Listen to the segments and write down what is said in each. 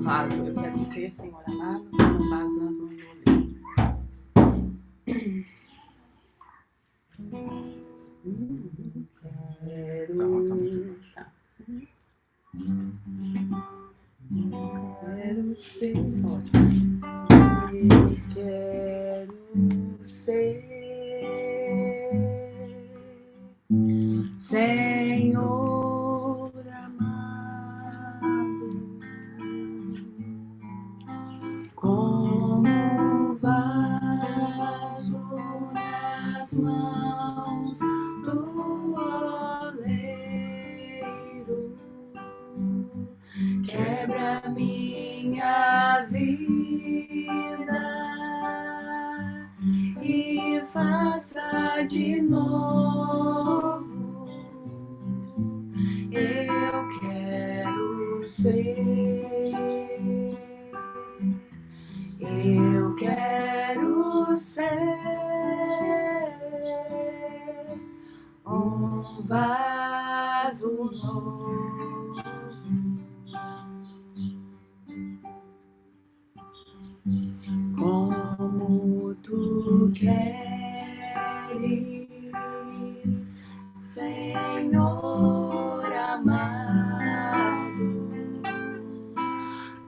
Vaso, eu quero ser, Senhor amado, como um vaso nas mãos do oleiro. Tá. Quero ser, ótimo. Eu quero ser, Senhor amado, como vaso nas mãos do oleiro, quebra minha vida e faça de novo. Eu quero ser, eu quero ser um vaso novo. Como tu queres, Senhor amado,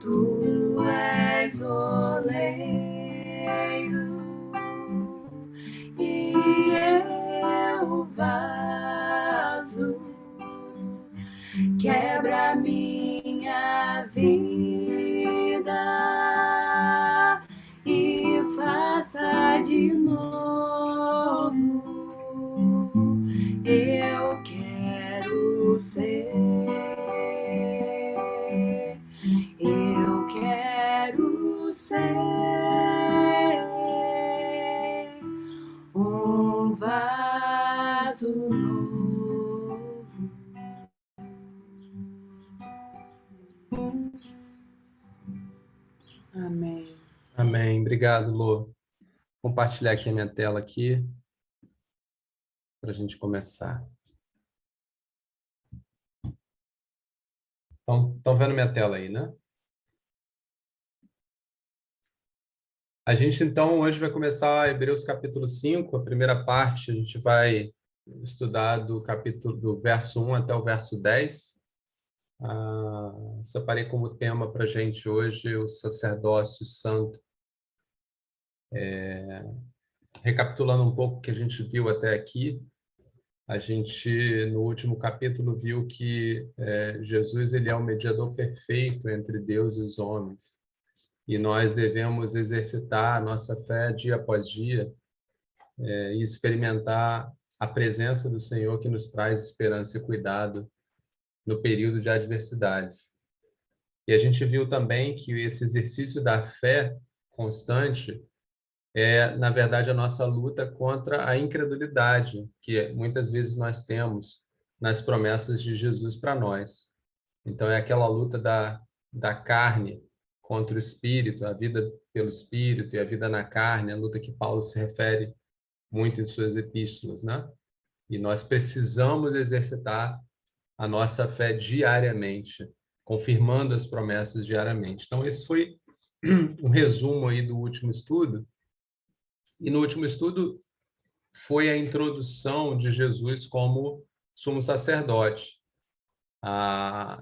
tu és oleiro e eu vaso, quebra minha vida e faça de novo. Eu quero ser, eu quero ser um vaso novo. Amém. Amém. Obrigado, Lô. Vou compartilhar aqui a minha tela aqui para a gente começar. Estão vendo minha tela aí, né? A gente, então, hoje vai começar Hebreus capítulo 5, a primeira parte. A gente vai estudar do verso 1 até o verso 10. Separei como tema para a gente hoje o sacerdócio santo. Recapitulando um pouco o que a gente viu até aqui, a gente, no último capítulo, viu que Jesus ele é o mediador perfeito entre Deus e os homens. E nós devemos exercitar a nossa fé dia após dia e experimentar a presença do Senhor que nos traz esperança e cuidado no período de adversidades. E a gente viu também que esse exercício da fé constante é, na verdade, a nossa luta contra a incredulidade que muitas vezes nós temos nas promessas de Jesus para nós. Então, é aquela luta da carne contra o espírito, a vida pelo espírito e a vida na carne, a luta que Paulo se refere muito em suas epístolas, né? E nós precisamos exercitar a nossa fé diariamente, confirmando as promessas diariamente. Então, esse foi um resumo aí do último estudo. E no último estudo foi a introdução de Jesus como sumo sacerdote.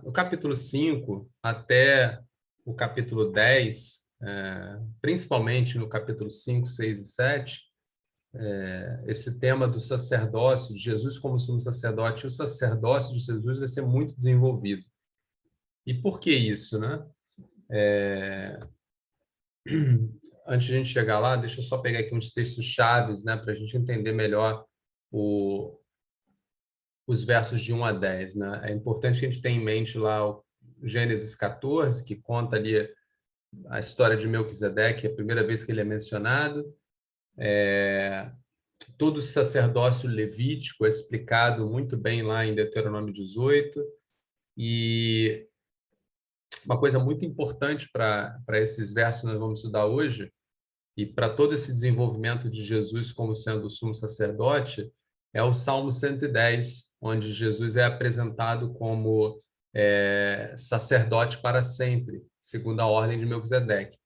No capítulo 5 até o capítulo 10, principalmente no capítulo 5, 6 e 7, esse tema do sacerdócio, de Jesus como sumo sacerdote, e o sacerdócio de Jesus vai ser muito desenvolvido. E por que isso, né? Antes de a gente chegar lá, deixa eu só pegar aqui uns textos chaves, né, para a gente entender melhor os versos de 1 a 10. Né? É importante que a gente tenha em mente lá o Gênesis 14, que conta ali a história de Melquisedeque, a primeira vez que ele é mencionado. Todo o sacerdócio levítico é explicado muito bem lá em Deuteronômio 18. E uma coisa muito importante para esses versos que nós vamos estudar hoje, e para todo esse desenvolvimento de Jesus como sendo o sumo sacerdote, é o Salmo 110, onde Jesus é apresentado como sacerdote para sempre, segundo a ordem de Melquisedeque.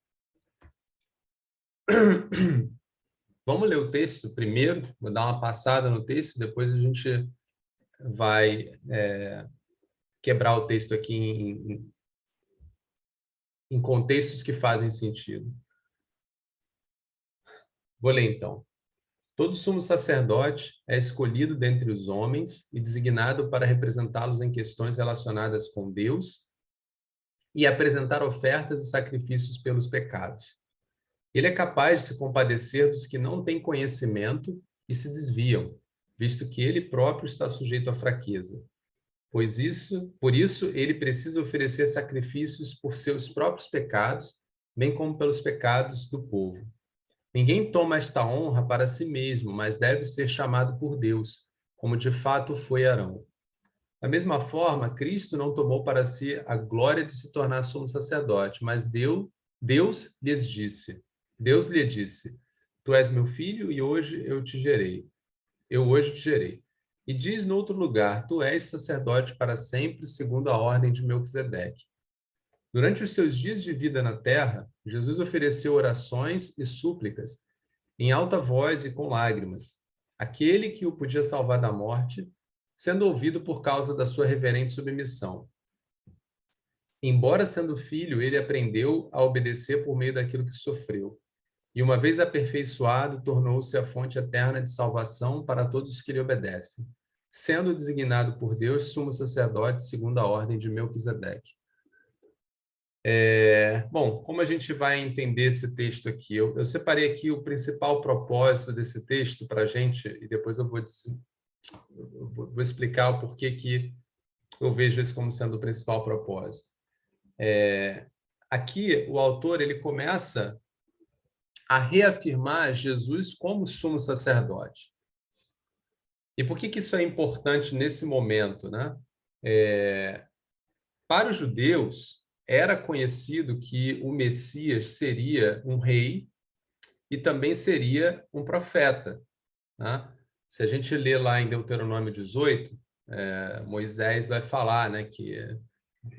Vamos ler o texto primeiro, vou dar uma passada no texto, depois a gente vai quebrar o texto aqui em contextos que fazem sentido. Vou ler então. Todo sumo sacerdote é escolhido dentre os homens e designado para representá-los em questões relacionadas com Deus e apresentar ofertas e sacrifícios pelos pecados. Ele é capaz de se compadecer dos que não têm conhecimento e se desviam, visto que ele próprio está sujeito à fraqueza. Por isso, ele precisa oferecer sacrifícios por seus próprios pecados, bem como pelos pecados do povo. Ninguém toma esta honra para si mesmo, mas deve ser chamado por Deus, como de fato foi Arão. Da mesma forma, Cristo não tomou para si a glória de se tornar sumo sacerdote, mas Deus lhe disse, tu és meu filho e hoje eu te gerei. Eu hoje te gerei. E diz no outro lugar, tu és sacerdote para sempre, segundo a ordem de Melquisedeque. Durante os seus dias de vida na terra, Jesus ofereceu orações e súplicas, em alta voz e com lágrimas, aquele que o podia salvar da morte, sendo ouvido por causa da sua reverente submissão. Embora sendo filho, ele aprendeu a obedecer por meio daquilo que sofreu. E uma vez aperfeiçoado, tornou-se a fonte eterna de salvação para todos os que lhe obedecem, sendo designado por Deus sumo sacerdote segundo a ordem de Melquisedeque. Bom, como a gente vai entender esse texto aqui? Eu separei aqui o principal propósito desse texto para a gente, e depois eu vou explicar o porquê que eu vejo isso como sendo o principal propósito. Aqui, o autor ele começa a reafirmar Jesus como sumo sacerdote. E por que isso é importante nesse momento, né? Para os judeus, era conhecido que o Messias seria um rei e também seria um profeta, né? Se a gente lê lá em Deuteronômio 18, Moisés vai falar, né, que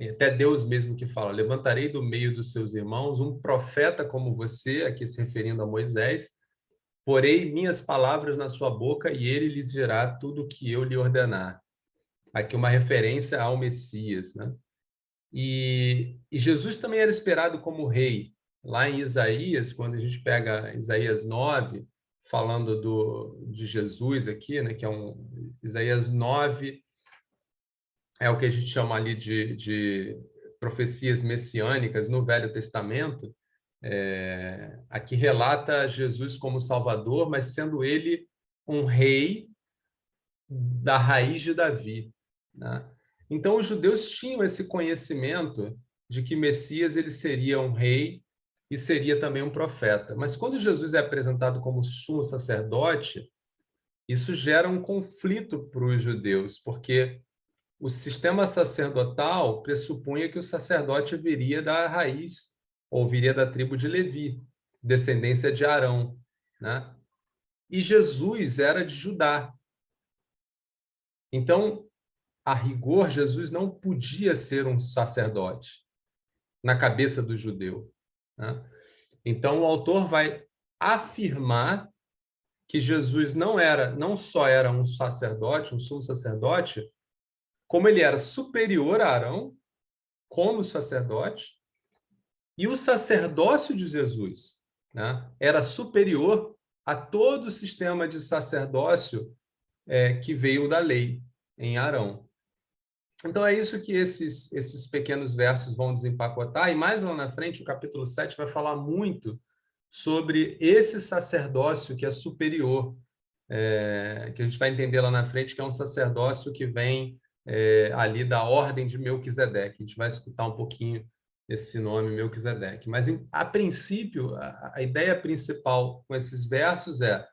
até Deus mesmo que fala, levantarei do meio dos seus irmãos um profeta como você, aqui se referindo a Moisés, porei minhas palavras na sua boca e ele lhes dirá tudo o que eu lhe ordenar. Aqui uma referência ao Messias, né? E Jesus também era esperado como rei. Lá em Isaías, quando a gente pega Isaías 9, falando de Jesus aqui, né, que é Isaías 9 é o que a gente chama ali de profecias messiânicas no Velho Testamento. Aqui relata Jesus como Salvador, mas sendo ele um rei da raiz de Davi, né? Então, os judeus tinham esse conhecimento de que Messias ele seria um rei e seria também um profeta. Mas quando Jesus é apresentado como sumo sacerdote, isso gera um conflito para os judeus, porque o sistema sacerdotal pressupunha que o sacerdote viria da raiz, ou viria da tribo de Levi, descendência de Arão, né? E Jesus era de Judá. Então, a rigor, Jesus não podia ser um sacerdote na cabeça do judeu, né? Então, o autor vai afirmar que Jesus não só era um sacerdote, um sumo sacerdote, como ele era superior a Arão, como sacerdote, e o sacerdócio de Jesus, né, era superior a todo o sistema de sacerdócio que veio da lei em Arão. Então, é isso que esses pequenos versos vão desempacotar, e mais lá na frente, o capítulo 7 vai falar muito sobre esse sacerdócio que é superior, que a gente vai entender lá na frente, que é um sacerdócio que vem ali da ordem de Melquisedeque. A gente vai escutar um pouquinho esse nome, Melquisedeque. Mas, a princípio, a ideia principal com esses versos é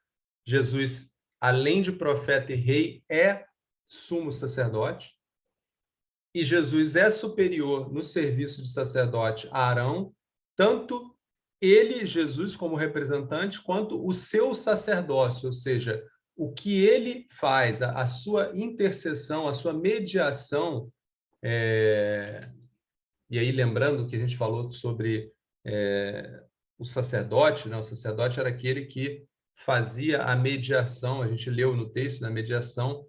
Jesus, além de profeta e rei, é sumo sacerdote, e Jesus é superior no serviço de sacerdote a Arão, tanto ele, Jesus, como representante, quanto o seu sacerdócio, ou seja, o que ele faz, a sua intercessão, a sua mediação, e aí lembrando que a gente falou sobre o sacerdote, né? O sacerdote era aquele que fazia a mediação, a gente leu no texto, na mediação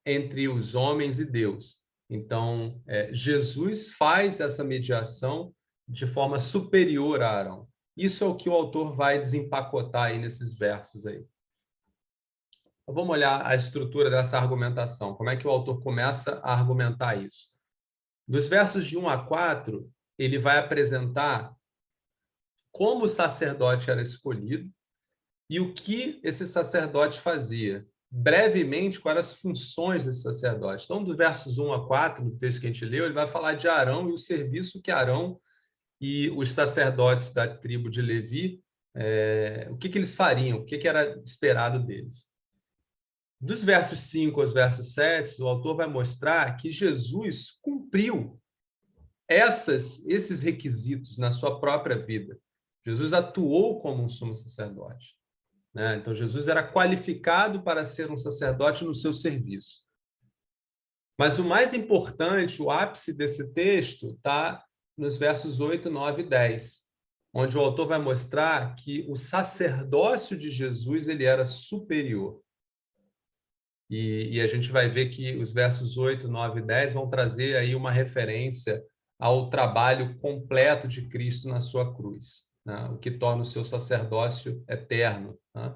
entre os homens e Deus. Então, Jesus faz essa mediação de forma superior a Arão. Isso é o que o autor vai desempacotar aí nesses versos aí. Então, vamos olhar a estrutura dessa argumentação. Como é que o autor começa a argumentar isso? Dos versos de 1 a 4, ele vai apresentar como o sacerdote era escolhido e o que esse sacerdote fazia. Brevemente, quais eram as funções desse sacerdote. Então, dos versos 1 a 4, no texto que a gente leu, ele vai falar de Arão e o serviço que Arão e os sacerdotes da tribo de Levi, o que eles fariam, o que era esperado deles. Dos versos 5 aos versos 7, o autor vai mostrar que Jesus cumpriu esses requisitos na sua própria vida. Jesus atuou como um sumo sacerdote, né? Então, Jesus era qualificado para ser um sacerdote no seu serviço. Mas o mais importante, o ápice desse texto, está nos versos 8, 9 e 10, onde o autor vai mostrar que o sacerdócio de Jesus ele era superior. E a gente vai ver que os versos 8, 9 e 10 vão trazer aí uma referência ao trabalho completo de Cristo na sua cruz, né? O que torna o seu sacerdócio eterno, né?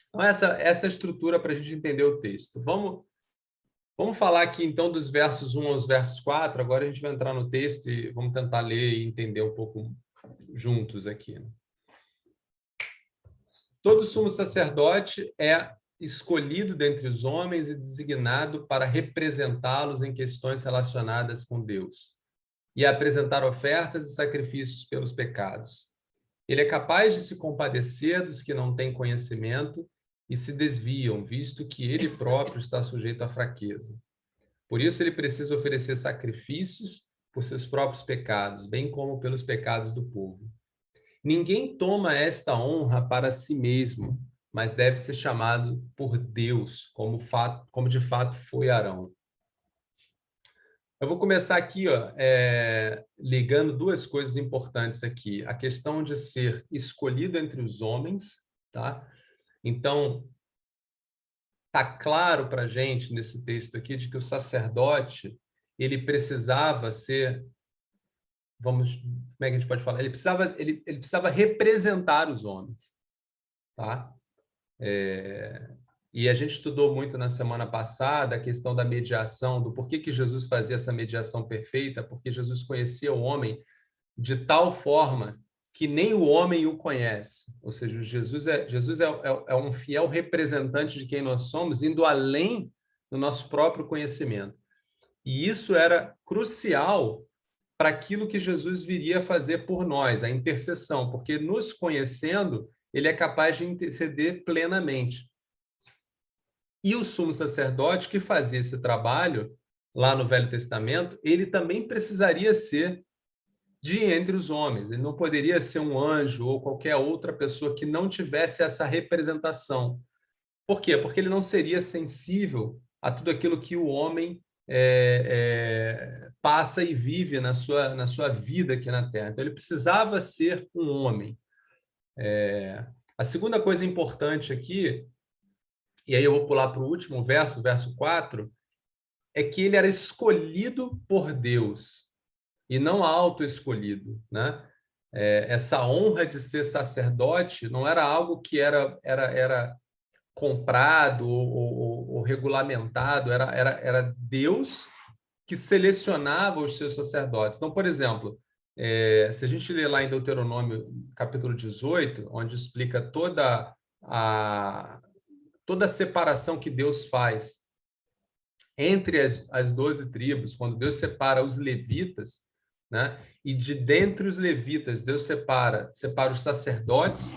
Então, essa é a estrutura para a gente entender o texto. Vamos falar aqui, então, dos versos 1 aos versos 4. Agora a gente vai entrar no texto e vamos tentar ler e entender um pouco juntos aqui, né? Todo sumo sacerdote é escolhido dentre os homens e designado para representá-los em questões relacionadas com Deus e apresentar ofertas e sacrifícios pelos pecados. Ele é capaz de se compadecer dos que não têm conhecimento e se desviam, visto que ele próprio está sujeito à fraqueza. Por isso, ele precisa oferecer sacrifícios por seus próprios pecados, bem como pelos pecados do povo. Ninguém toma esta honra para si mesmo, mas deve ser chamado por Deus, como de fato foi Arão. Eu vou começar aqui, ligando duas coisas importantes aqui. A questão de ser escolhido entre os homens, tá? Então, está claro para a gente, nesse texto aqui, de que o sacerdote, ele precisava ser, como é que a gente pode falar? Ele precisava representar os homens, tá? E a gente estudou muito na semana passada a questão da mediação, do porquê que Jesus fazia essa mediação perfeita, porque Jesus conhecia o homem de tal forma que nem o homem o conhece. Ou seja, Jesus é um fiel representante de quem nós somos, indo além do nosso próprio conhecimento. E isso era crucial para aquilo que Jesus viria a fazer por nós, a intercessão, porque nos conhecendo, ele é capaz de interceder plenamente. E o sumo sacerdote que fazia esse trabalho lá no Velho Testamento, ele também precisaria ser de entre os homens. Ele não poderia ser um anjo ou qualquer outra pessoa que não tivesse essa representação. Por quê? Porque ele não seria sensível a tudo aquilo que o homem passa e vive na sua vida aqui na Terra. Então, ele precisava ser um homem. A segunda coisa importante aqui, e aí eu vou pular para o último verso, o verso 4, é que ele era escolhido por Deus e não auto-escolhido, né? Essa honra de ser sacerdote não era algo que era comprado ou regulamentado, era Deus que selecionava os seus sacerdotes. Então, por exemplo, se a gente ler lá em Deuteronômio, capítulo 18, onde explica toda a separação que Deus faz entre as 12 tribos, quando Deus separa os levitas, né? E de dentre os levitas, Deus separa os sacerdotes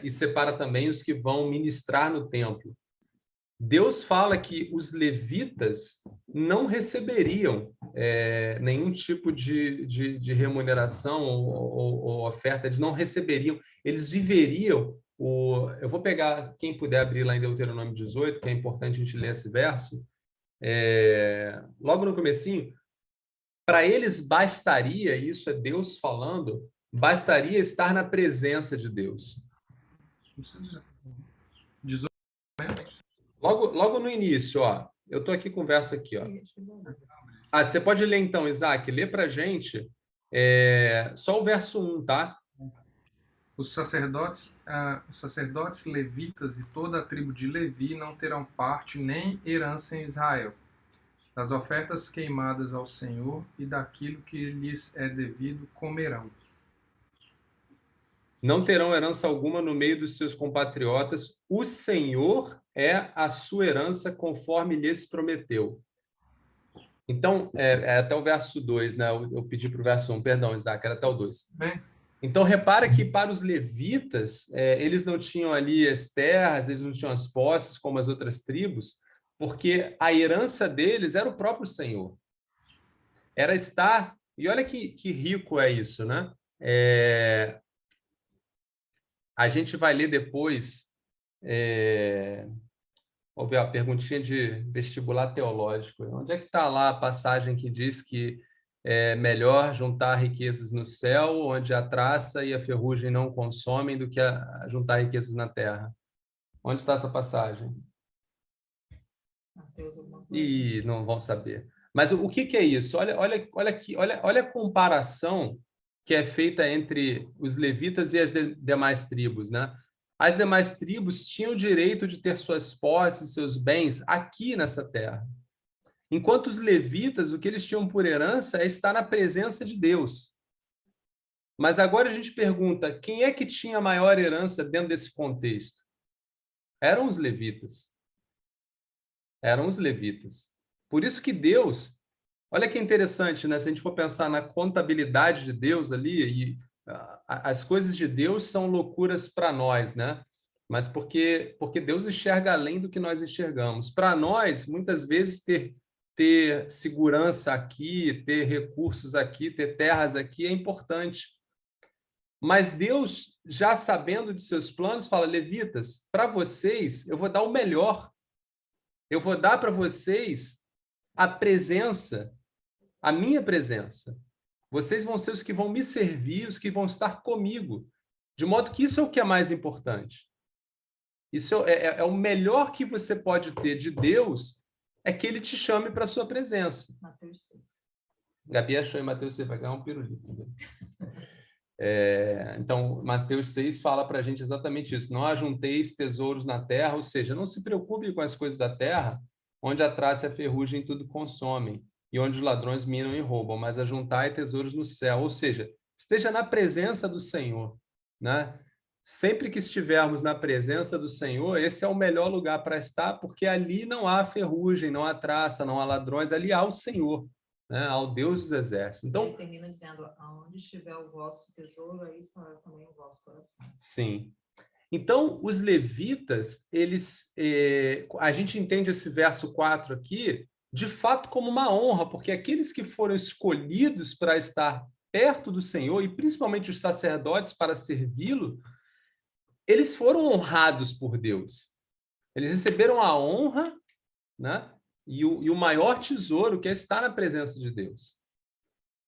e separa também os que vão ministrar no templo. Deus fala que os levitas não receberiam nenhum tipo de remuneração ou oferta, eles não receberiam, eles viveriam Eu vou pegar, quem puder abrir lá em Deuteronômio 18, que é importante a gente ler esse verso. Logo no comecinho, para eles bastaria, isso é Deus falando, bastaria estar na presença de Deus. 18. Logo no início, ó, eu estou aqui com o verso aqui, ó. Você pode ler então, Isaac, lê para a gente só o verso 1, tá? Os sacerdotes levitas e toda a tribo de Levi não terão parte nem herança em Israel, das ofertas queimadas ao Senhor e daquilo que lhes é devido comerão. Não terão herança alguma no meio dos seus compatriotas. O Senhor é a sua herança conforme lhes prometeu. Então, até o verso 2, né? Eu pedi para o verso 1, perdão, Isaac, era até o 2. Bem, então, repara que para os levitas, eles não tinham ali as terras, eles não tinham as posses como as outras tribos, porque a herança deles era o próprio Senhor. Era estar... E olha que rico é isso, né? A gente vai ler depois... Vamos ver a perguntinha de vestibular teológico. Onde é que está lá a passagem que diz que é melhor juntar riquezas no céu, onde a traça e a ferrugem não consomem, do que juntar riquezas na terra? Onde está essa passagem? E não vão saber. Mas o que é isso? Olha a comparação que é feita entre os levitas e as demais tribos, né? As demais tribos tinham o direito de ter suas posses, seus bens aqui nessa terra. Enquanto os levitas, o que eles tinham por herança é estar na presença de Deus. Mas agora a gente pergunta, quem é que tinha maior herança dentro desse contexto? Eram os levitas. Eram os levitas. Por isso que Deus, olha que interessante, né? Se a gente for pensar na contabilidade de Deus ali, e as coisas de Deus são loucuras para nós, né? Mas porque Deus enxerga além do que nós enxergamos. Para nós, muitas vezes, ter segurança aqui, ter recursos aqui, ter terras aqui é importante. Mas Deus, já sabendo de seus planos, fala, levitas, para vocês eu vou dar o melhor. Eu vou dar para vocês a presença, a minha presença. Vocês vão ser os que vão me servir, os que vão estar comigo. De modo que isso é o que é mais importante. Isso é o melhor que você pode ter de Deus, é que ele te chame para a sua presença. Mateus 6. Gabi achou em Mateus 6, vai ganhar um pirulito. Então, Mateus 6 fala para a gente exatamente isso. Não ajunteis tesouros na terra, ou seja, não se preocupe com as coisas da terra, onde a traça e a ferrugem tudo consomem, e onde os ladrões minam e roubam, mas ajuntai tesouros no céu, ou seja, esteja na presença do Senhor, né? Sempre que estivermos na presença do Senhor, esse é o melhor lugar para estar, porque ali não há ferrugem, não há traça, não há ladrões, ali há o Senhor, né? Ao Deus dos exércitos. Então, ele termina dizendo, aonde estiver o vosso tesouro, aí estará também o vosso coração. Sim. Então, os levitas, a gente entende esse verso 4 aqui, de fato, como uma honra, porque aqueles que foram escolhidos para estar perto do Senhor, e principalmente os sacerdotes para servi-lo, eles foram honrados por Deus. Eles receberam a honra, né? E o maior tesouro, que é estar na presença de Deus.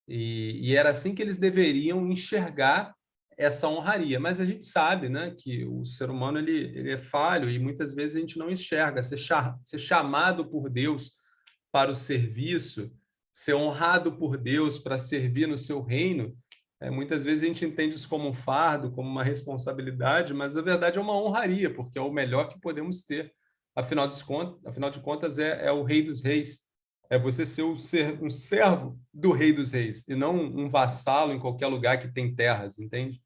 E era assim que eles deveriam enxergar essa honraria. Mas a gente sabe, né, que o ser humano ele é falho e muitas vezes a gente não enxerga. Ser chamado por Deus para o serviço, ser honrado por Deus para servir no seu reino, muitas vezes a gente entende isso como um fardo, como uma responsabilidade, mas na verdade é uma honraria, porque é o melhor que podemos ter. Afinal de contas, é o Rei dos Reis. É você ser um servo do Rei dos Reis, e não um vassalo em qualquer lugar que tem terras, entende?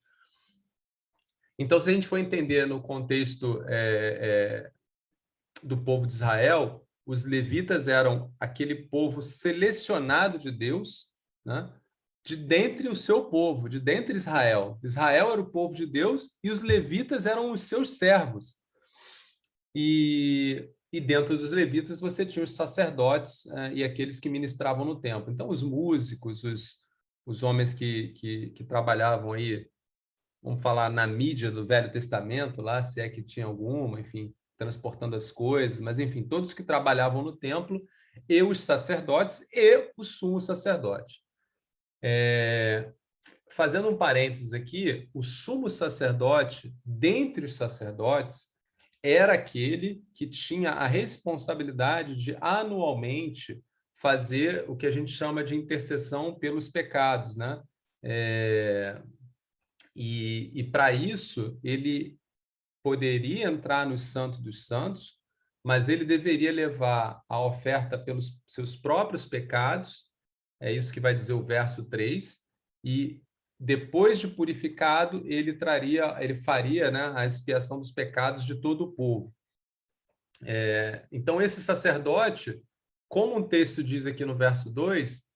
Então, se a gente for entender no contexto do povo de Israel, os levitas eram aquele povo selecionado de Deus, né? De dentre o seu povo, de dentre Israel. Israel era o povo de Deus e os levitas eram os seus servos. E dentro dos levitas você tinha os sacerdotes e aqueles que ministravam no templo. Então, os músicos, os homens que trabalhavam aí vamos falar, na mídia do Velho Testamento, lá, se é que tinha alguma, enfim, transportando as coisas, mas, enfim, todos que trabalhavam no templo, e os sacerdotes e o sumo sacerdote. Fazendo um parênteses aqui, o sumo sacerdote, dentre os sacerdotes, era aquele que tinha a responsabilidade de, anualmente, fazer o que a gente chama de intercessão pelos pecados, né? E para isso, ele poderia entrar no Santo dos Santos, mas ele deveria levar a oferta pelos seus próprios pecados, é isso que vai dizer o verso 3, e depois de purificado, ele faria, né, a expiação dos pecados de todo o povo. Então, esse sacerdote, como o texto diz aqui no verso 2,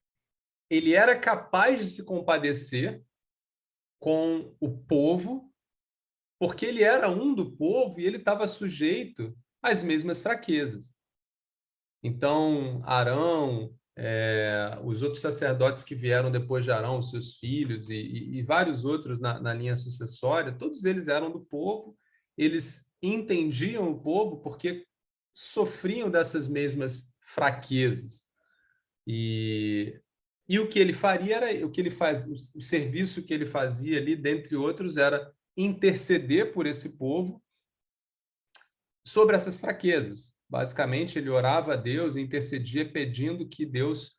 ele era capaz de se compadecer com o povo, porque ele era um do povo e ele estava sujeito às mesmas fraquezas. Então, Arão, os outros sacerdotes que vieram depois de Arão, os seus filhos e vários outros na linha sucessória, todos eles eram do povo, eles entendiam o povo porque sofriam dessas mesmas fraquezas. E o que ele faria era, o serviço que ele fazia ali, dentre outros, era interceder por esse povo sobre essas fraquezas. Basicamente, ele orava a Deus e intercedia pedindo que Deus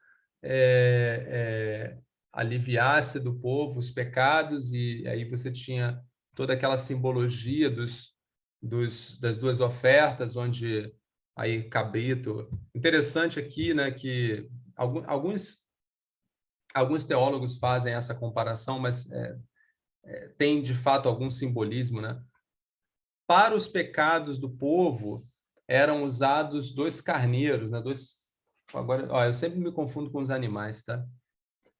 aliviasse do povo os pecados, e aí você tinha toda aquela simbologia das duas ofertas, onde aí cabrito. Interessante aqui, né, que alguns teólogos fazem essa comparação, mas tem de fato algum simbolismo, né? Para os pecados do povo eram usados 2 carneiros, né? Agora, eu sempre me confundo com os animais, tá?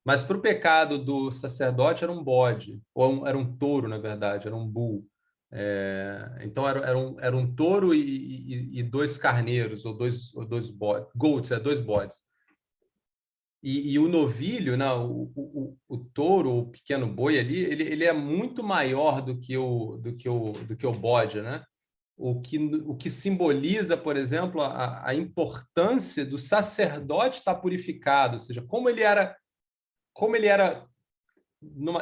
Mas para o pecado do sacerdote era um bode, ou era um touro, na verdade, era um bull. Então era um touro e 2 carneiros, ou dois bodes, goats, 2 bodes. E o novilho, né, o touro, o pequeno boi ali, ele é muito maior do que o bode, né? O que simboliza, por exemplo, a importância do sacerdote estar purificado, ou seja, como ele era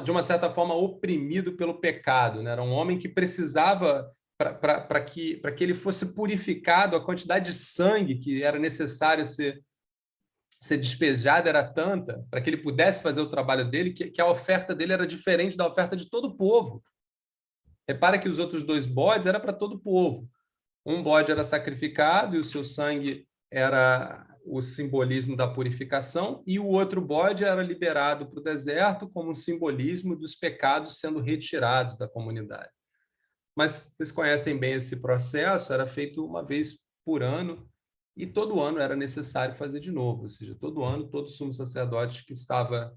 de uma certa forma oprimido pelo pecado, né? Era um homem que precisava, para que ele fosse purificado, a quantidade de sangue que era necessário ser despejada era tanta para que ele pudesse fazer o trabalho dele, que a oferta dele era diferente da oferta de todo o povo. Repara que os outros 2 bodes era para todo o povo. Um bode era sacrificado e o seu sangue era o simbolismo da purificação, e o outro bode era liberado para o deserto como um simbolismo dos pecados sendo retirados da comunidade. Mas vocês conhecem bem esse processo, era feito uma vez por ano, e todo ano era necessário fazer de novo, ou seja, todo ano, todo sumo sacerdote que estava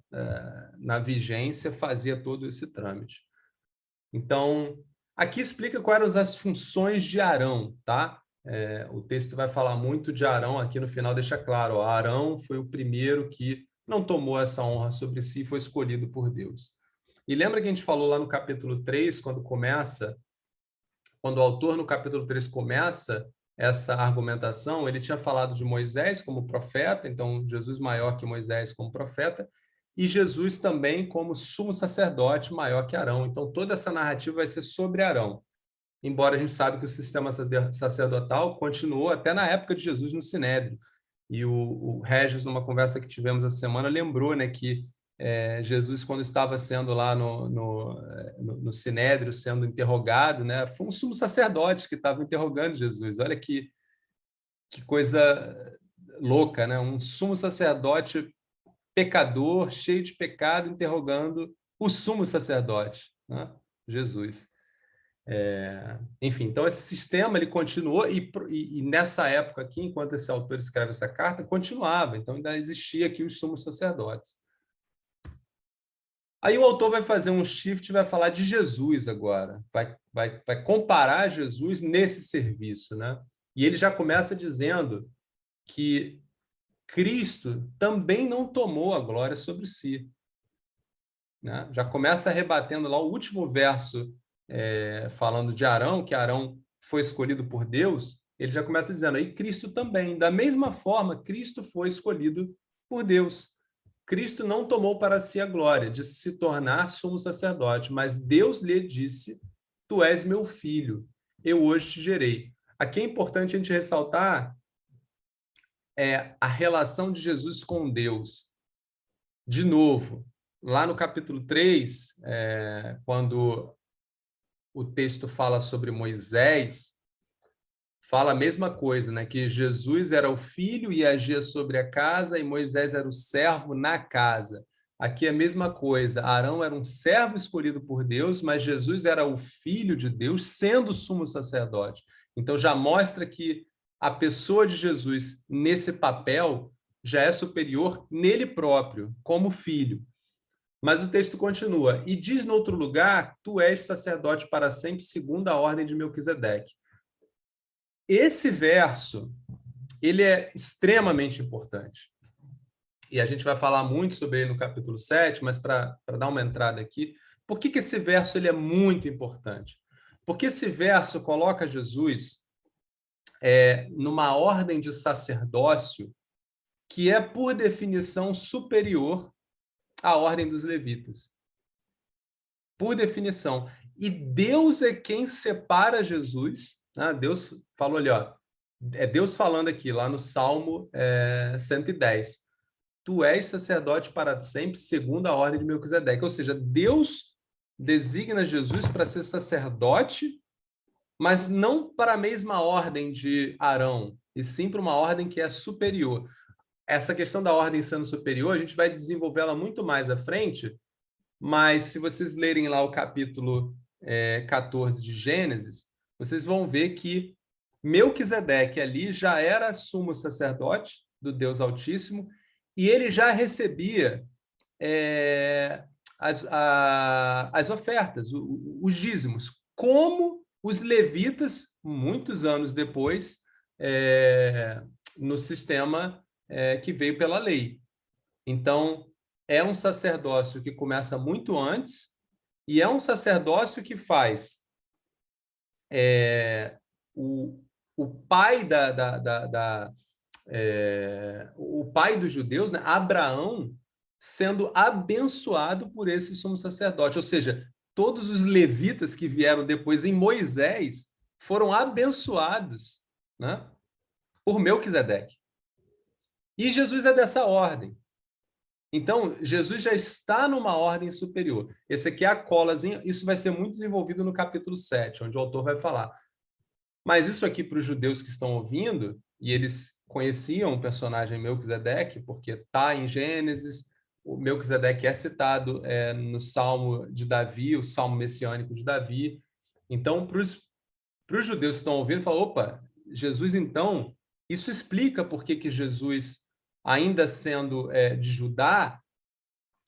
na vigência fazia todo esse trâmite. Então, aqui explica quais eram as funções de Arão, tá? O texto vai falar muito de Arão, aqui no final deixa claro, Arão foi o primeiro que não tomou essa honra sobre si e foi escolhido por Deus. E lembra que a gente falou lá no capítulo 3, quando o autor no capítulo 3 começa essa argumentação, ele tinha falado de Moisés como profeta, então Jesus maior que Moisés como profeta, e Jesus também como sumo sacerdote maior que Arão. Então toda essa narrativa vai ser sobre Arão. Embora a gente saiba que o sistema sacerdotal continuou até na época de Jesus no Sinédrio. E o Regis, numa conversa que tivemos essa semana, lembrou, né, que Jesus, quando estava sendo lá no Sinédrio, sendo interrogado, né, foi um sumo sacerdote que estava interrogando Jesus. Olha que coisa louca, né? Um sumo sacerdote pecador, cheio de pecado, interrogando o sumo sacerdote, né? Jesus. Enfim, então esse sistema ele continuou e nessa época aqui, enquanto esse autor escreve essa carta, continuava. Então ainda existia aqui os sumos sacerdotes. Aí o autor vai fazer um shift e vai falar de Jesus agora, vai comparar Jesus nesse serviço, né? E ele já começa dizendo que Cristo também não tomou a glória sobre si. né? Já começa rebatendo lá o último verso, falando de Arão, que Arão foi escolhido por Deus. Ele já começa dizendo, e Cristo também. Da mesma forma, Cristo foi escolhido por Deus. Cristo não tomou para si a glória de se tornar sumo sacerdote, mas Deus lhe disse, tu és meu filho, eu hoje te gerei. Aqui é importante a gente ressaltar a relação de Jesus com Deus. De novo, lá no capítulo 3, quando o texto fala sobre Moisés, fala a mesma coisa, né? Que Jesus era o filho e agia sobre a casa, e Moisés era o servo na casa. Aqui é a mesma coisa. Arão era um servo escolhido por Deus, mas Jesus era o filho de Deus, sendo sumo sacerdote. Então já mostra que a pessoa de Jesus, nesse papel, já é superior nele próprio, como filho. Mas o texto continua, e diz no outro lugar, tu és sacerdote para sempre, segundo a ordem de Melquisedeque. Esse verso, ele é extremamente importante. E a gente vai falar muito sobre ele no capítulo 7, mas para dar uma entrada aqui, por que esse verso ele é muito importante? Porque esse verso coloca Jesus numa ordem de sacerdócio que é, por definição, superior à ordem dos levitas. Por definição. E Deus é quem separa Jesus. Né? Deus falou ali, ó, é Deus falando aqui, lá no Salmo 110. Tu és sacerdote para sempre, segundo a ordem de Melquisedeque. Ou seja, Deus designa Jesus para ser sacerdote, mas não para a mesma ordem de Arão, e sim para uma ordem que é superior. Essa questão da ordem sendo superior, a gente vai desenvolvê-la muito mais à frente, mas se vocês lerem lá o capítulo 14 de Gênesis, vocês vão ver que Melquisedeque ali já era sumo sacerdote do Deus Altíssimo e ele já recebia as ofertas, os dízimos, como os levitas, muitos anos depois, no sistema que veio pela lei. Então, é um sacerdócio que começa muito antes e é um sacerdócio que faz o pai o pai dos judeus, né, Abraão, sendo abençoado por esse sumo sacerdote. Ou seja, todos os levitas que vieram depois em Moisés foram abençoados, né, por Melquisedeque. E Jesus é dessa ordem. Então, Jesus já está numa ordem superior. Esse aqui é a colazinha, isso vai ser muito desenvolvido no capítulo 7, onde o autor vai falar. Mas isso aqui para os judeus que estão ouvindo, e eles conheciam o personagem Melquisedeque, porque está em Gênesis, o Melquisedeque é citado no Salmo de Davi, o Salmo messiânico de Davi. Então, para os judeus que estão ouvindo, falam, opa, Jesus então, isso explica por que Jesus, ainda sendo de Judá,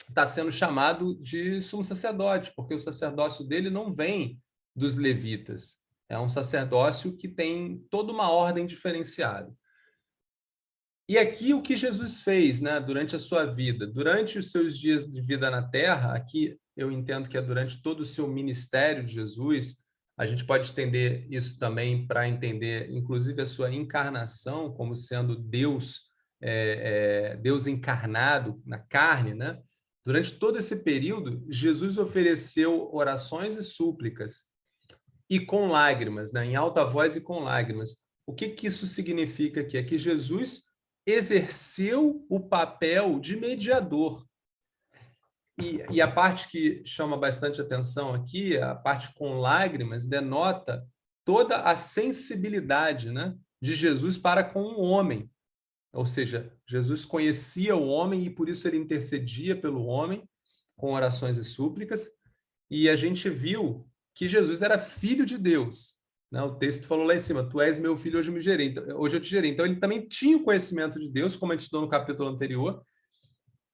está sendo chamado de sumo sacerdote, porque o sacerdócio dele não vem dos levitas. É um sacerdócio que tem toda uma ordem diferenciada. E aqui o que Jesus fez, né, durante a sua vida, durante os seus dias de vida na Terra, aqui eu entendo que é durante todo o seu ministério de Jesus, a gente pode estender isso também para entender, inclusive, a sua encarnação como sendo Deus, Deus encarnado na carne, né? Durante todo esse período, Jesus ofereceu orações e súplicas, e com lágrimas, né? Em alta voz e com lágrimas. O que isso significa aqui? É que Jesus exerceu o papel de mediador. E a parte que chama bastante atenção aqui, a parte com lágrimas, denota toda a sensibilidade, né, de Jesus para com o homem. Ou seja, Jesus conhecia o homem e por isso ele intercedia pelo homem com orações e súplicas. E a gente viu que Jesus era filho de Deus. Né? O texto falou lá em cima, tu és meu filho, hoje eu te gerei. Então ele também tinha o conhecimento de Deus, como a gente estudou no capítulo anterior.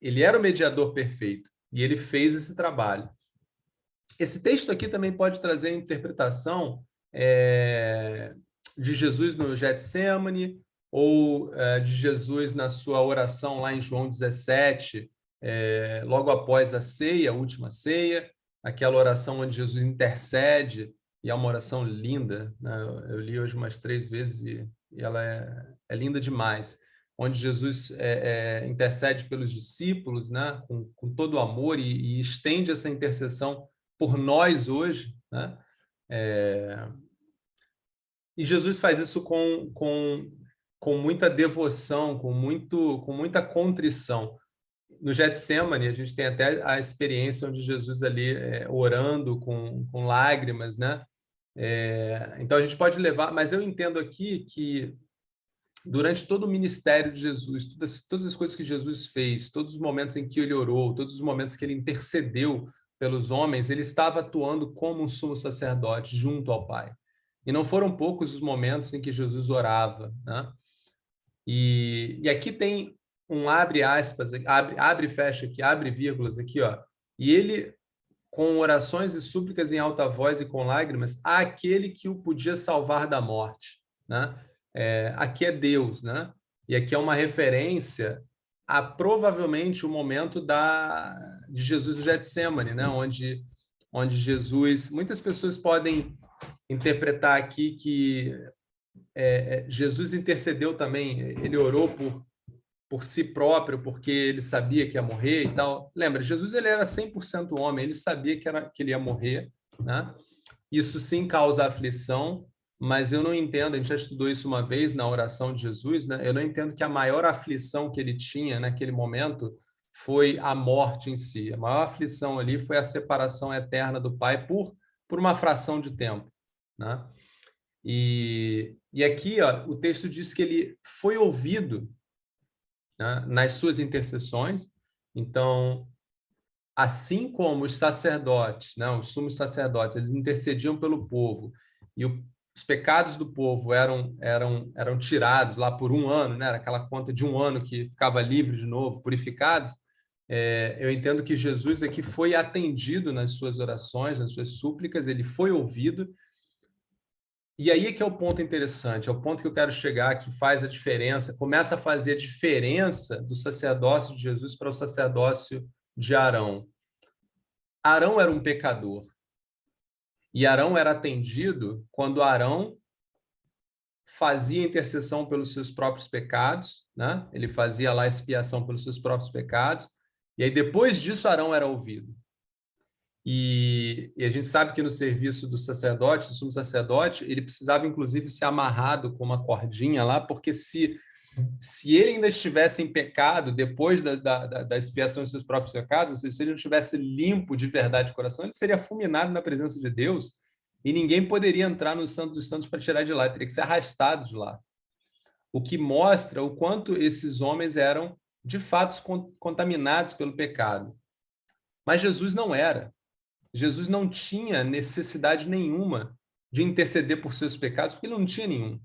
Ele era o mediador perfeito e ele fez esse trabalho. Esse texto aqui também pode trazer a interpretação de Jesus no Getsêmani, ou de Jesus na sua oração lá em João 17, logo após a ceia, a última ceia, aquela oração onde Jesus intercede, e é uma oração linda, né? Eu li hoje umas 3 vezes e ela é linda demais, onde Jesus intercede pelos discípulos, né? com todo o amor e estende essa intercessão por nós hoje, né? E Jesus faz isso com muita devoção, com muita contrição. No Getsemane, a gente tem até a experiência onde Jesus ali orando com lágrimas, né? Então a gente pode levar, mas eu entendo aqui que durante todo o ministério de Jesus, todas as coisas que Jesus fez, todos os momentos em que ele orou, todos os momentos que ele intercedeu pelos homens, ele estava atuando como um sumo sacerdote junto ao Pai. E não foram poucos os momentos em que Jesus orava, né? E aqui tem um abre aspas, abre e fecha aqui, abre vírgulas aqui, ó. E ele, com orações e súplicas em alta voz e com lágrimas, àquele que o podia salvar da morte, né? Aqui é Deus, né? E aqui é uma referência a provavelmente o momento de Jesus no Getsemane, né? Onde Jesus, muitas pessoas podem interpretar aqui que Jesus intercedeu também, ele orou por si próprio, porque ele sabia que ia morrer e tal. Lembra, Jesus ele era 100% homem, ele sabia que ele ia morrer, né? Isso sim causa aflição, mas eu não entendo, a gente já estudou isso uma vez na oração de Jesus, né? Eu não entendo que a maior aflição que ele tinha naquele momento foi a morte em si. A maior aflição ali foi a separação eterna do Pai por uma fração de tempo, né? E aqui, ó, o texto diz que ele foi ouvido, né, nas suas intercessões. Então, assim como os sacerdotes, né, os sumos sacerdotes, eles intercediam pelo povo e os pecados do povo eram tirados lá por 1 ano, né, era aquela conta de 1 ano que ficava livre de novo, purificados. Eu entendo que Jesus aqui foi atendido nas suas orações, nas suas súplicas, ele foi ouvido. E aí é que é o ponto interessante, é o ponto que eu quero chegar, que faz a diferença, começa a fazer a diferença do sacerdócio de Jesus para o sacerdócio de Arão. Arão era um pecador. E Arão era atendido quando Arão fazia intercessão pelos seus próprios pecados, né? Ele fazia lá expiação pelos seus próprios pecados, e aí depois disso Arão era ouvido. E a gente sabe que no serviço do sacerdote, do sumo sacerdote, ele precisava inclusive ser amarrado com uma cordinha lá, porque se ele ainda estivesse em pecado depois da expiação dos seus próprios pecados, se ele não estivesse limpo de verdade de coração, ele seria fulminado na presença de Deus e ninguém poderia entrar no Santo dos Santos para tirar de lá, ele teria que ser arrastado de lá. O que mostra o quanto esses homens eram, de fato, contaminados pelo pecado. Mas Jesus não era. Jesus não tinha necessidade nenhuma de interceder por seus pecados, porque ele não tinha nenhum.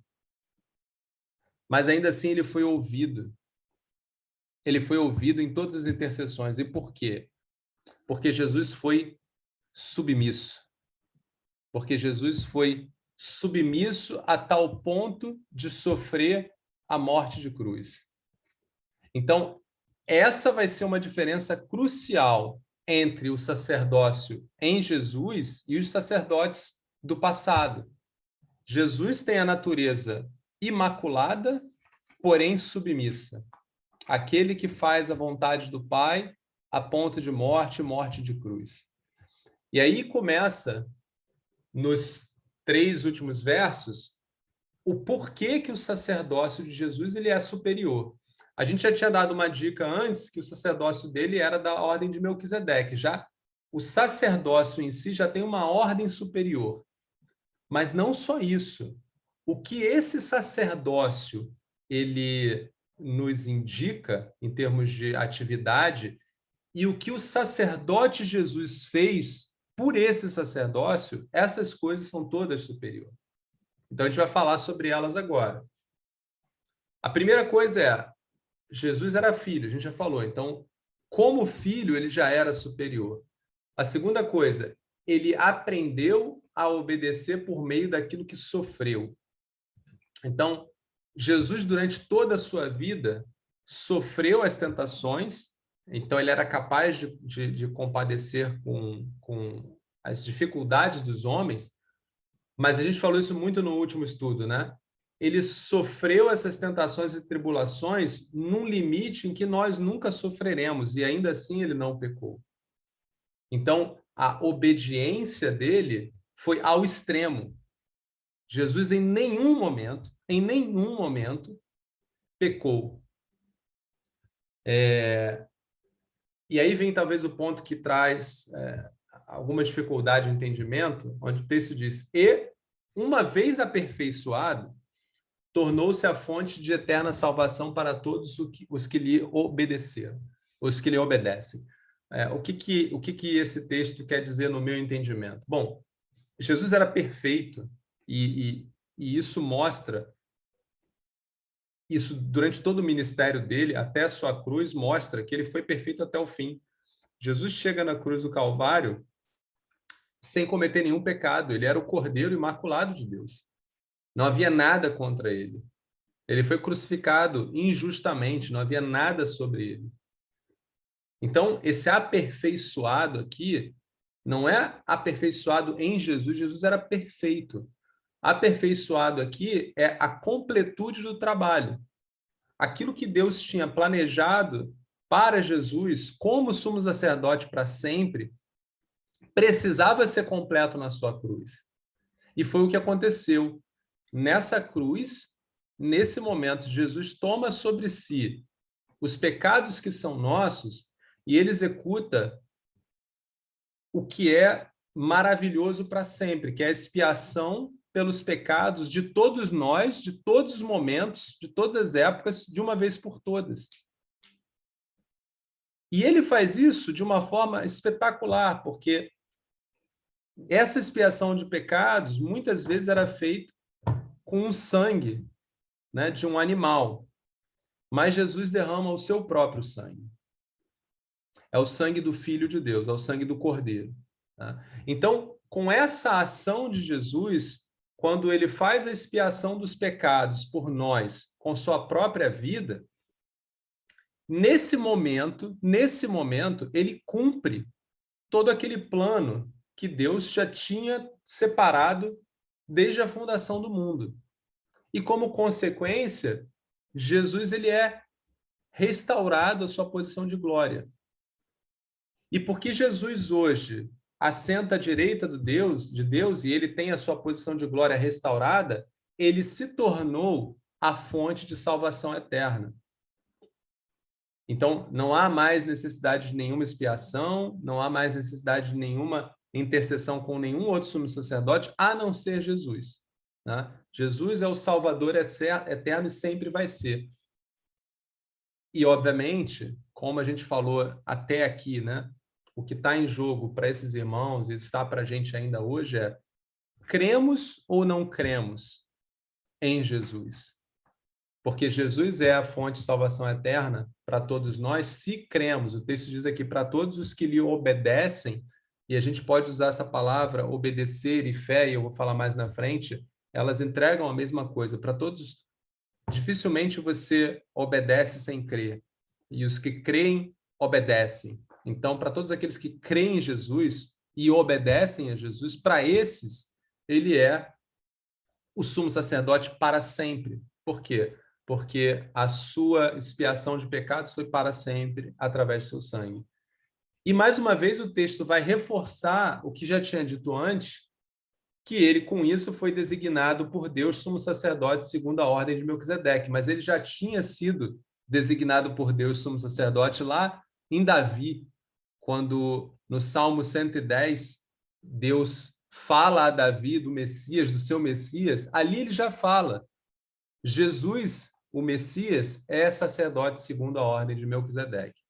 Mas ainda assim ele foi ouvido. Ele foi ouvido em todas as intercessões. E por quê? Porque Jesus foi submisso. Porque Jesus foi submisso a tal ponto de sofrer a morte de cruz. Então, essa vai ser uma diferença crucial entre o sacerdócio em Jesus e os sacerdotes do passado. Jesus tem a natureza imaculada, porém submissa. Aquele que faz a vontade do Pai a ponto de morte, morte de cruz. E aí começa, nos 3 últimos versos, o porquê que o sacerdócio de Jesus ele é superior. A gente já tinha dado uma dica antes que o sacerdócio dele era da ordem de Melquisedeque. Já o sacerdócio em si já tem uma ordem superior. Mas não só isso. O que esse sacerdócio ele nos indica em termos de atividade e o que o sacerdote Jesus fez por esse sacerdócio, essas coisas são todas superiores. Então a gente vai falar sobre elas agora. A primeira coisa é Jesus era filho, a gente já falou. Então, como filho, ele já era superior. A segunda coisa, ele aprendeu a obedecer por meio daquilo que sofreu. Então, Jesus, durante toda a sua vida, sofreu as tentações Então, ele era capaz de compadecer com as dificuldades dos homens, mas a gente falou isso muito no último estudo, né? Ele sofreu essas tentações e tribulações num limite em que nós nunca sofreremos, e ainda assim ele não pecou. Então, a obediência dele foi ao extremo. Jesus, em nenhum momento, pecou. E aí vem talvez o ponto que traz alguma dificuldade de entendimento, onde o texto diz: e, uma vez aperfeiçoado, tornou-se a fonte de eterna salvação para todos os que lhe obedeceram, os que lhe obedecem. O que esse texto quer dizer no meu entendimento? Bom, Jesus era perfeito e isso mostra, isso durante todo o ministério dele, até a sua cruz, mostra que ele foi perfeito até o fim. Jesus chega na cruz do Calvário sem cometer nenhum pecado. Ele era o Cordeiro Imaculado de Deus. Não havia nada contra ele. Ele foi crucificado injustamente, não havia nada sobre ele. Então, esse aperfeiçoado aqui não é aperfeiçoado em Jesus. Jesus era perfeito. Aperfeiçoado aqui é a completude do trabalho. Aquilo que Deus tinha planejado para Jesus, como sumo sacerdote para sempre, precisava ser completo na sua cruz. E foi o que aconteceu. Nessa cruz, nesse momento, Jesus toma sobre si os pecados que são nossos e ele executa o que é maravilhoso para sempre, que é a expiação pelos pecados de todos nós, de todos os momentos, de todas as épocas, de uma vez por todas. E ele faz isso de uma forma espetacular, porque essa expiação de pecados muitas vezes era feita com o sangue, né, de um animal. Mas Jesus derrama o seu próprio sangue. É o sangue do Filho de Deus, é o sangue do Cordeiro. Tá? Então, com essa ação de Jesus, quando ele faz a expiação dos pecados por nós com sua própria vida, nesse momento, ele cumpre todo aquele plano que Deus já tinha separado desde a fundação do mundo. E como consequência, Jesus ele é restaurado à sua posição de glória. E porque Jesus hoje assenta à direita de Deus, e ele tem a sua posição de glória restaurada, ele se tornou a fonte de salvação eterna. Então, não há mais necessidade de nenhuma expiação, não há mais necessidade de nenhuma intercessão com nenhum outro sumo sacerdote, a não ser Jesus. Né? Jesus é o Salvador eterno e sempre vai ser. E, obviamente, como a gente falou até aqui, né? O que está em jogo para esses irmãos e está para a gente ainda hoje é: cremos ou não cremos em Jesus? Porque Jesus é a fonte de salvação eterna para todos nós, se cremos. O texto diz aqui, para todos os que lhe obedecem, e a gente pode usar essa palavra obedecer e fé, e eu vou falar mais na frente, elas entregam a mesma coisa. Para todos, dificilmente você obedece sem crer. E os que creem, obedecem. Então, para todos aqueles que creem em Jesus e obedecem a Jesus, para esses, ele é o sumo sacerdote para sempre. Por quê? Porque a sua expiação de pecados foi para sempre através do seu sangue. E, mais uma vez, o texto vai reforçar o que já tinha dito antes, que ele, com isso, foi designado por Deus sumo sacerdote segundo a ordem de Melquisedeque, mas ele já tinha sido designado por Deus sumo sacerdote lá em Davi, quando no Salmo 110, Deus fala a Davi do Messias, do seu Messias, ali ele já fala: Jesus, o Messias, é sacerdote segundo a ordem de Melquisedeque.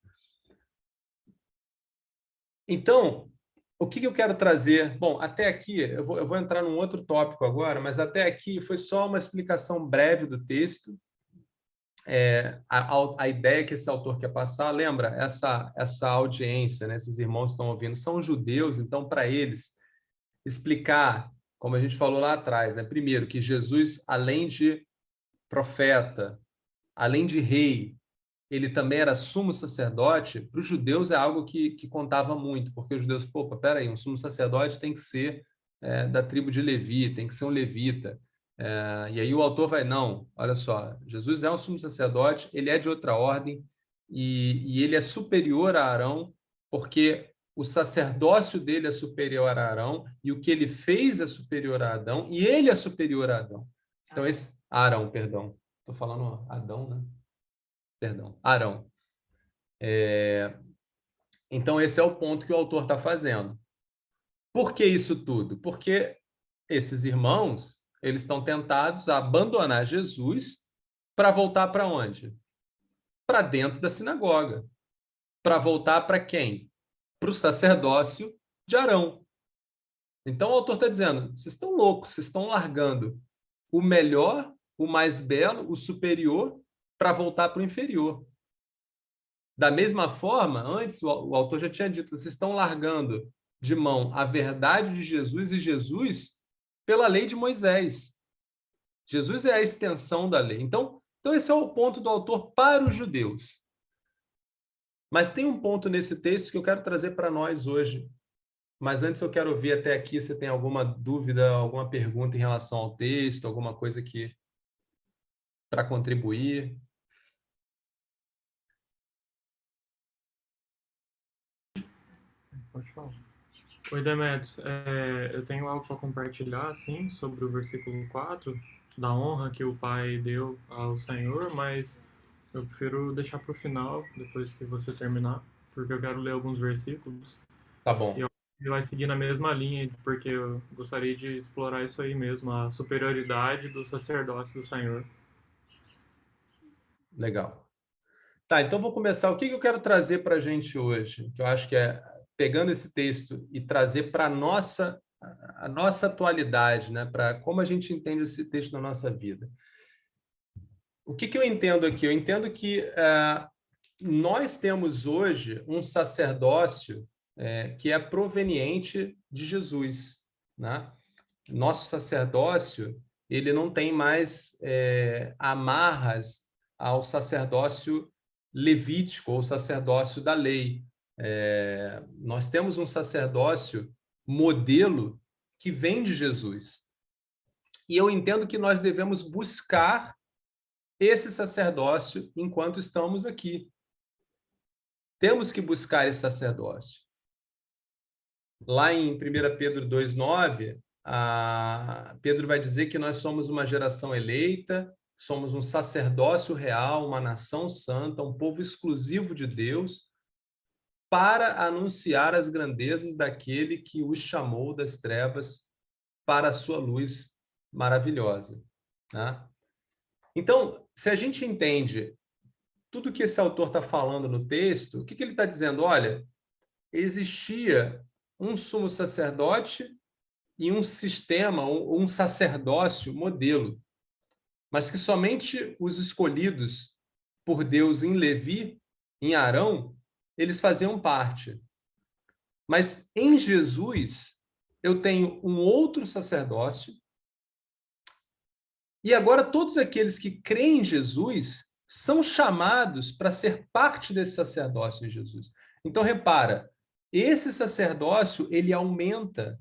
Então, o que eu quero trazer? Bom, até aqui, eu vou entrar num outro tópico agora, mas até aqui foi só uma explicação breve do texto. A ideia que esse autor quer passar, lembra, essa audiência, né, esses irmãos estão ouvindo, são judeus, então, para eles, explicar, como a gente falou lá atrás, né, primeiro, que Jesus, além de profeta, além de rei, ele também era sumo sacerdote, para os judeus é algo que contava muito, porque os judeus, pô, peraí, um sumo sacerdote tem que ser da tribo de Levi, tem que ser um levita. E aí o autor vai, não, olha só, Jesus é um sumo sacerdote, ele é de outra ordem, e ele é superior a Arão, porque o sacerdócio dele é superior a Arão, e o que ele fez é superior a Adão, e ele é superior a Adão. Então, Arão, perdão. Estou falando Adão, né? Perdão, Arão. Então, esse é o ponto que o autor está fazendo. Por que isso tudo? Porque esses irmãos, eles estão tentados a abandonar Jesus para voltar para onde? Para dentro da sinagoga. Para voltar para quem? Para o sacerdócio de Arão. Então, o autor está dizendo, vocês estão loucos, vocês estão largando o melhor, o mais belo, o superior, para voltar para o inferior. Da mesma forma, antes o autor já tinha dito, vocês estão largando de mão a verdade de Jesus e Jesus pela lei de Moisés. Jesus é a extensão da lei. Então esse é o ponto do autor para os judeus. Mas tem um ponto nesse texto que eu quero trazer para nós hoje. Mas antes eu quero ouvir até aqui se tem alguma dúvida, alguma pergunta em relação ao texto, alguma coisa que para contribuir. Pode falar. Oi, Demetrios. Eu tenho algo para compartilhar, assim, sobre o versículo 4, da honra que o Pai deu ao Senhor, mas eu prefiro deixar para o final, depois que você terminar, porque eu quero ler alguns versículos. Tá bom. E ele vai seguir na mesma linha, porque eu gostaria de explorar isso aí mesmo, a superioridade do sacerdócio do Senhor. Legal. Tá, então vou começar. O que eu quero trazer para a gente hoje? Que eu acho que é pegando esse texto e trazer para a nossa atualidade, né? Para como a gente entende esse texto na nossa vida. O que eu entendo aqui? Eu entendo que nós temos hoje um sacerdócio que é proveniente de Jesus, né? Nosso sacerdócio, ele não tem mais amarras ao sacerdócio levítico, ou sacerdócio da lei. Nós temos um sacerdócio modelo que vem de Jesus. E eu entendo que nós devemos buscar esse sacerdócio enquanto estamos aqui. Temos que buscar esse sacerdócio. Lá em 1 Pedro 2,9, Pedro vai dizer que nós somos uma geração eleita, somos um sacerdócio real, uma nação santa, um povo exclusivo de Deus, para anunciar as grandezas daquele que os chamou das trevas para a sua luz maravilhosa, né? Então, se a gente entende tudo que esse autor está falando no texto, o que ele está dizendo? Olha, existia um sumo sacerdote e um sistema, um sacerdócio modelo, mas que somente os escolhidos por Deus em Levi, em Arão, eles faziam parte. Mas em Jesus, eu tenho um outro sacerdócio, e agora todos aqueles que creem em Jesus são chamados para ser parte desse sacerdócio em Jesus. Então, repara, esse sacerdócio, ele aumenta,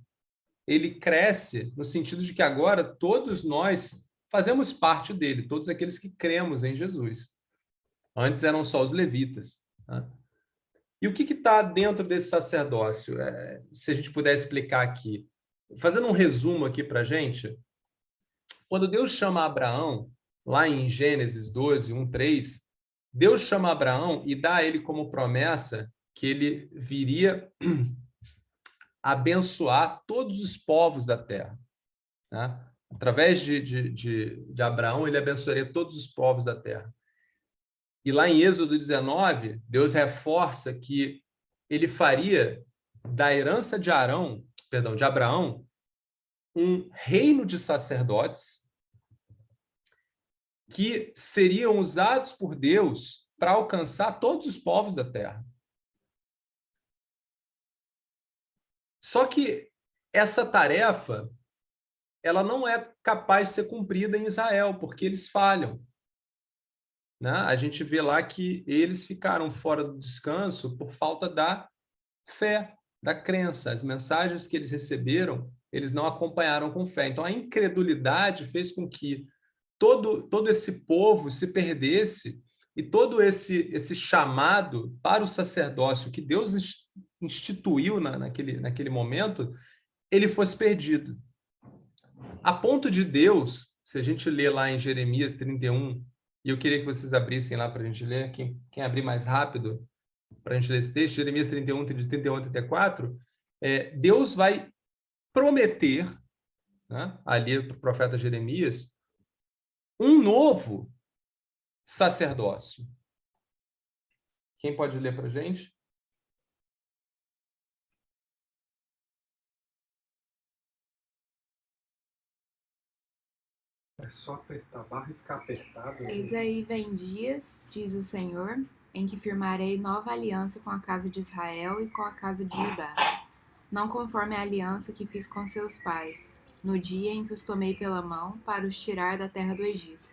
ele cresce, no sentido de que agora todos nós fazemos parte dele, todos aqueles que cremos em Jesus. Antes eram só os levitas, né? E o que está dentro desse sacerdócio? Se a gente puder explicar aqui. Fazendo um resumo aqui para a gente, quando Deus chama Abraão, lá em Gênesis 12, 1, 3, Deus chama Abraão e dá a ele como promessa que ele viria abençoar todos os povos da terra, né? Através de Abraão, ele abençoaria todos os povos da terra. E lá em Êxodo 19, Deus reforça que ele faria da herança de Abraão, um reino de sacerdotes que seriam usados por Deus para alcançar todos os povos da terra. Só que essa tarefa, ela não é capaz de ser cumprida em Israel, porque eles falham. né? A gente vê lá que eles ficaram fora do descanso por falta da fé, da crença. As mensagens que eles receberam, eles não acompanharam com fé. Então, a incredulidade fez com que todo esse povo se perdesse e todo esse chamado para o sacerdócio que Deus instituiu naquele momento, ele fosse perdido. A ponto de Deus, se a gente ler lá em Jeremias 31, e eu queria que vocês abrissem lá para a gente ler, quem abrir mais rápido, para a gente ler esse texto, Jeremias 31, de 31 a 34, Deus vai prometer, né, ali para o profeta Jeremias, um novo sacerdócio. Quem pode ler para a gente? É só apertar a barra e ficar apertado. Eis aí vem dias, diz o Senhor, em que firmarei nova aliança com a casa de Israel e com a casa de Judá, não conforme a aliança que fiz com seus pais, no dia em que os tomei pela mão para os tirar da terra do Egito,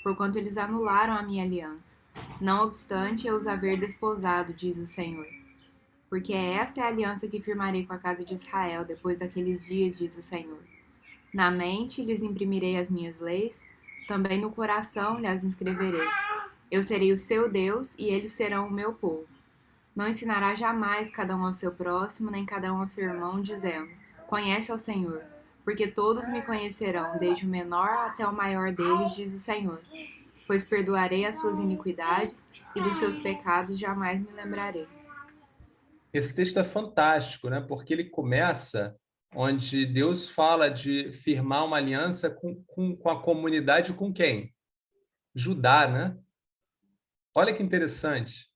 porquanto eles anularam a minha aliança. Não obstante eu os haver desposado, diz o Senhor. Porque esta é a aliança que firmarei com a casa de Israel depois daqueles dias, diz o Senhor. Na mente lhes imprimirei as minhas leis, também no coração lhes inscreverei. Eu serei o seu Deus e eles serão o meu povo. Não ensinará jamais cada um ao seu próximo, nem cada um ao seu irmão, dizendo: conhece ao Senhor, porque todos me conhecerão, desde o menor até o maior deles, diz o Senhor. Pois perdoarei as suas iniquidades e dos seus pecados jamais me lembrarei. Esse texto é fantástico, né? Porque ele começa onde Deus fala de firmar uma aliança com a comunidade, com quem? Judá, né? Olha que interessante.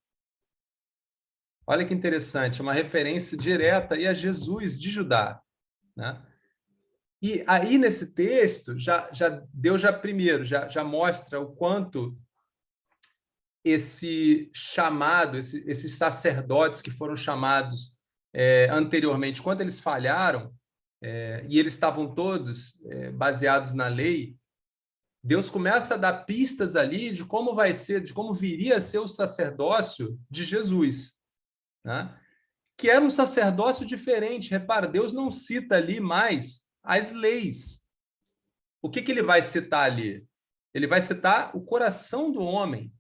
Olha que interessante, uma referência direta aí a Jesus de Judá, né? E aí, nesse texto, Deus primeiro mostra o quanto esse chamado, esses sacerdotes que foram chamados anteriormente, quando eles falharam, e eles estavam todos baseados na lei, Deus começa a dar pistas ali de como vai ser, de como viria a ser o sacerdócio de Jesus, né? Que era um sacerdócio diferente. Repara, Deus não cita ali mais as leis. O que ele vai citar ali? Ele vai citar o coração do homem,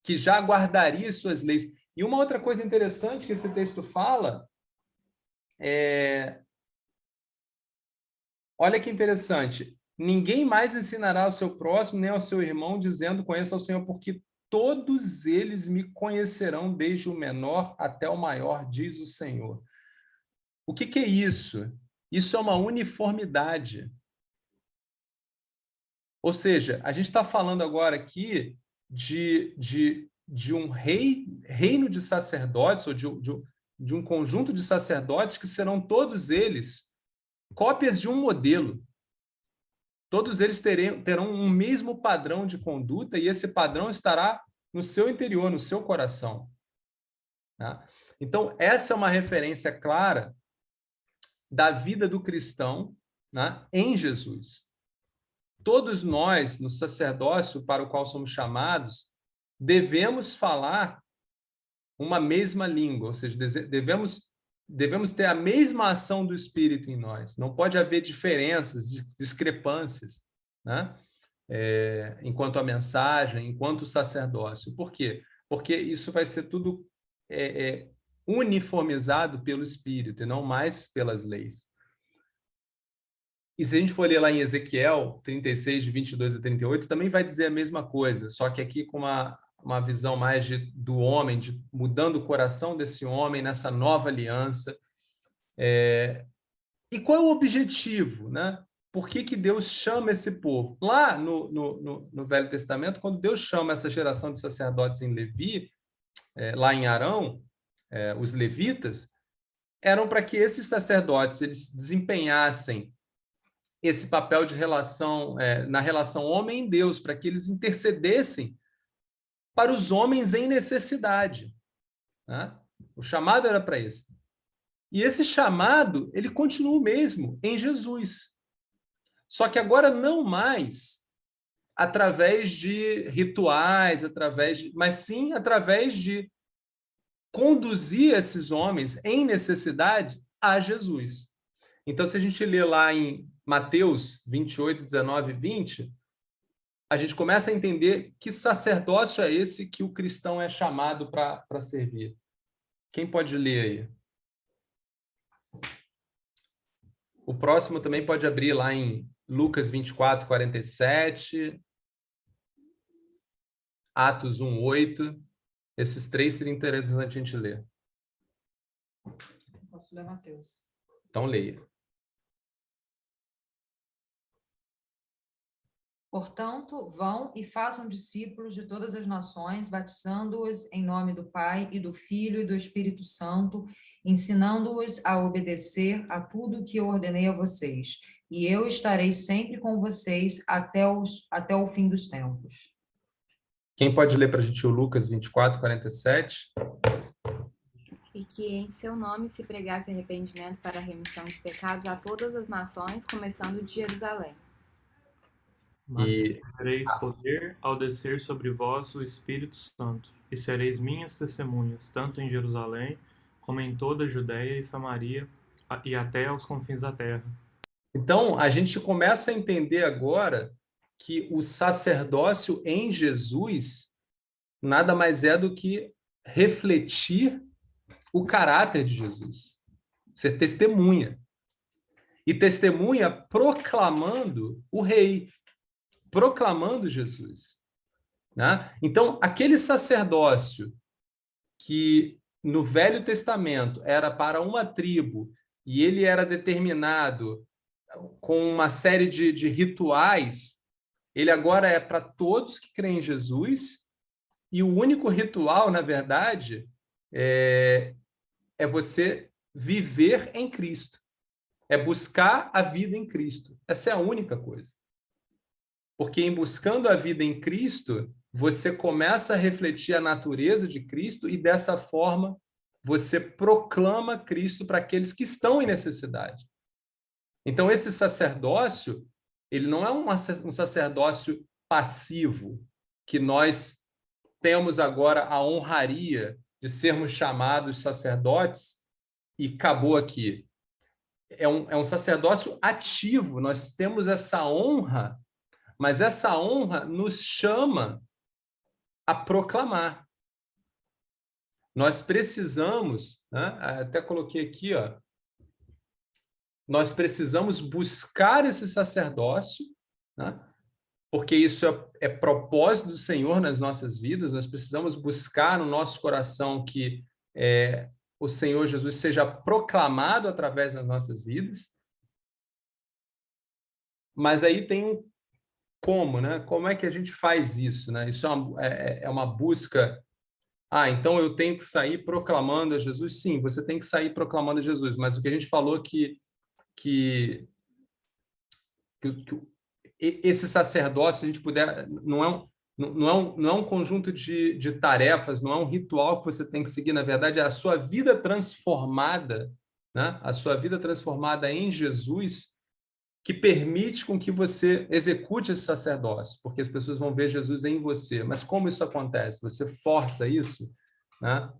que já guardaria suas leis. E uma outra coisa interessante que esse texto fala olha que interessante. Ninguém mais ensinará ao seu próximo, nem ao seu irmão, dizendo: conheça ao Senhor, porque todos eles me conhecerão, desde o menor até o maior, diz o Senhor. O que é isso? Isso é uma uniformidade. Ou seja, a gente está falando agora aqui de um reino de sacerdotes, ou de um conjunto de sacerdotes que serão todos eles cópias de um modelo. Todos eles terão um mesmo padrão de conduta e esse padrão estará no seu interior, no seu coração. Tá? Então, essa é uma referência clara da vida do cristão, né, em Jesus. Todos nós, no sacerdócio para o qual somos chamados, devemos falar uma mesma língua, ou seja, devemos ter a mesma ação do Espírito em nós. Não pode haver diferenças, discrepâncias, né? Enquanto a mensagem, enquanto o sacerdócio. Por quê? Porque isso vai ser tudo uniformizado pelo Espírito e não mais pelas leis. E se a gente for ler lá em Ezequiel 36, de 22 a 38, também vai dizer a mesma coisa, só que aqui com uma visão mais do homem, mudando o coração desse homem nessa nova aliança. E qual é o objetivo, né? Por que Deus chama esse povo? Lá no Velho Testamento, quando Deus chama essa geração de sacerdotes em Levi, lá em Arão, os levitas, eram para que esses sacerdotes eles desempenhassem esse papel de relação, na relação homem e Deus, para que eles intercedessem para os homens em necessidade, né? O chamado era para isso. E esse chamado, ele continua o mesmo em Jesus. Só que agora não mais através de rituais, mas sim através de conduzir esses homens em necessidade a Jesus. Então, se a gente lê lá em Mateus 28, 19 e 20, a gente começa a entender que sacerdócio é esse que o cristão é chamado para servir. Quem pode ler aí? O próximo também pode abrir lá em Lucas 24, 47, Atos 1, 8. Esses três seriam interessantes a gente ler. Posso ler Mateus. Então, leia. Portanto, vão e façam discípulos de todas as nações, batizando-os em nome do Pai e do Filho e do Espírito Santo, ensinando-os a obedecer a tudo o que eu ordenei a vocês. E eu estarei sempre com vocês até o fim dos tempos. Quem pode ler para a gente o Lucas 24, 47? E que em seu nome se pregasse arrependimento para a remissão de pecados a todas as nações, começando de Jerusalém. Mas tereis poder ao descer sobre vós o Espírito Santo, e sereis minhas testemunhas, tanto em Jerusalém, como em toda a Judéia e Samaria, e até aos confins da terra. Então, a gente começa a entender agora que o sacerdócio em Jesus nada mais é do que refletir o caráter de Jesus. Ser testemunha. E testemunha proclamando o rei, proclamando Jesus. Né? Então, aquele sacerdócio que no Velho Testamento era para uma tribo e ele era determinado com uma série de rituais, ele agora é para todos que creem em Jesus, e o único ritual, na verdade, é você viver em Cristo. É buscar a vida em Cristo. Essa é a única coisa. Porque em buscando a vida em Cristo, você começa a refletir a natureza de Cristo e, dessa forma, você proclama Cristo para aqueles que estão em necessidade. Então, esse sacerdócio, ele não é um sacerdócio passivo, que nós temos agora a honraria de sermos chamados sacerdotes e acabou aqui. É um sacerdócio ativo, nós temos essa honra, mas essa honra nos chama a proclamar. Nós precisamos, né? Até coloquei aqui, ó, nós precisamos buscar esse sacerdócio, né? Porque isso é propósito do Senhor nas nossas vidas. Nós precisamos buscar no nosso coração que o Senhor Jesus seja proclamado através das nossas vidas. Mas aí tem como, né? Como é que a gente faz isso, né? Isso é uma busca. Então eu tenho que sair proclamando a Jesus? Sim, você tem que sair proclamando a Jesus, mas o que a gente falou que esse sacerdócio, a gente puder, não é um conjunto de tarefas, não é um ritual que você tem que seguir, na verdade, é a sua vida transformada, né? A sua vida transformada em Jesus, que permite com que você execute esse sacerdócio, porque as pessoas vão ver Jesus em você. Mas como isso acontece? Você força isso, né?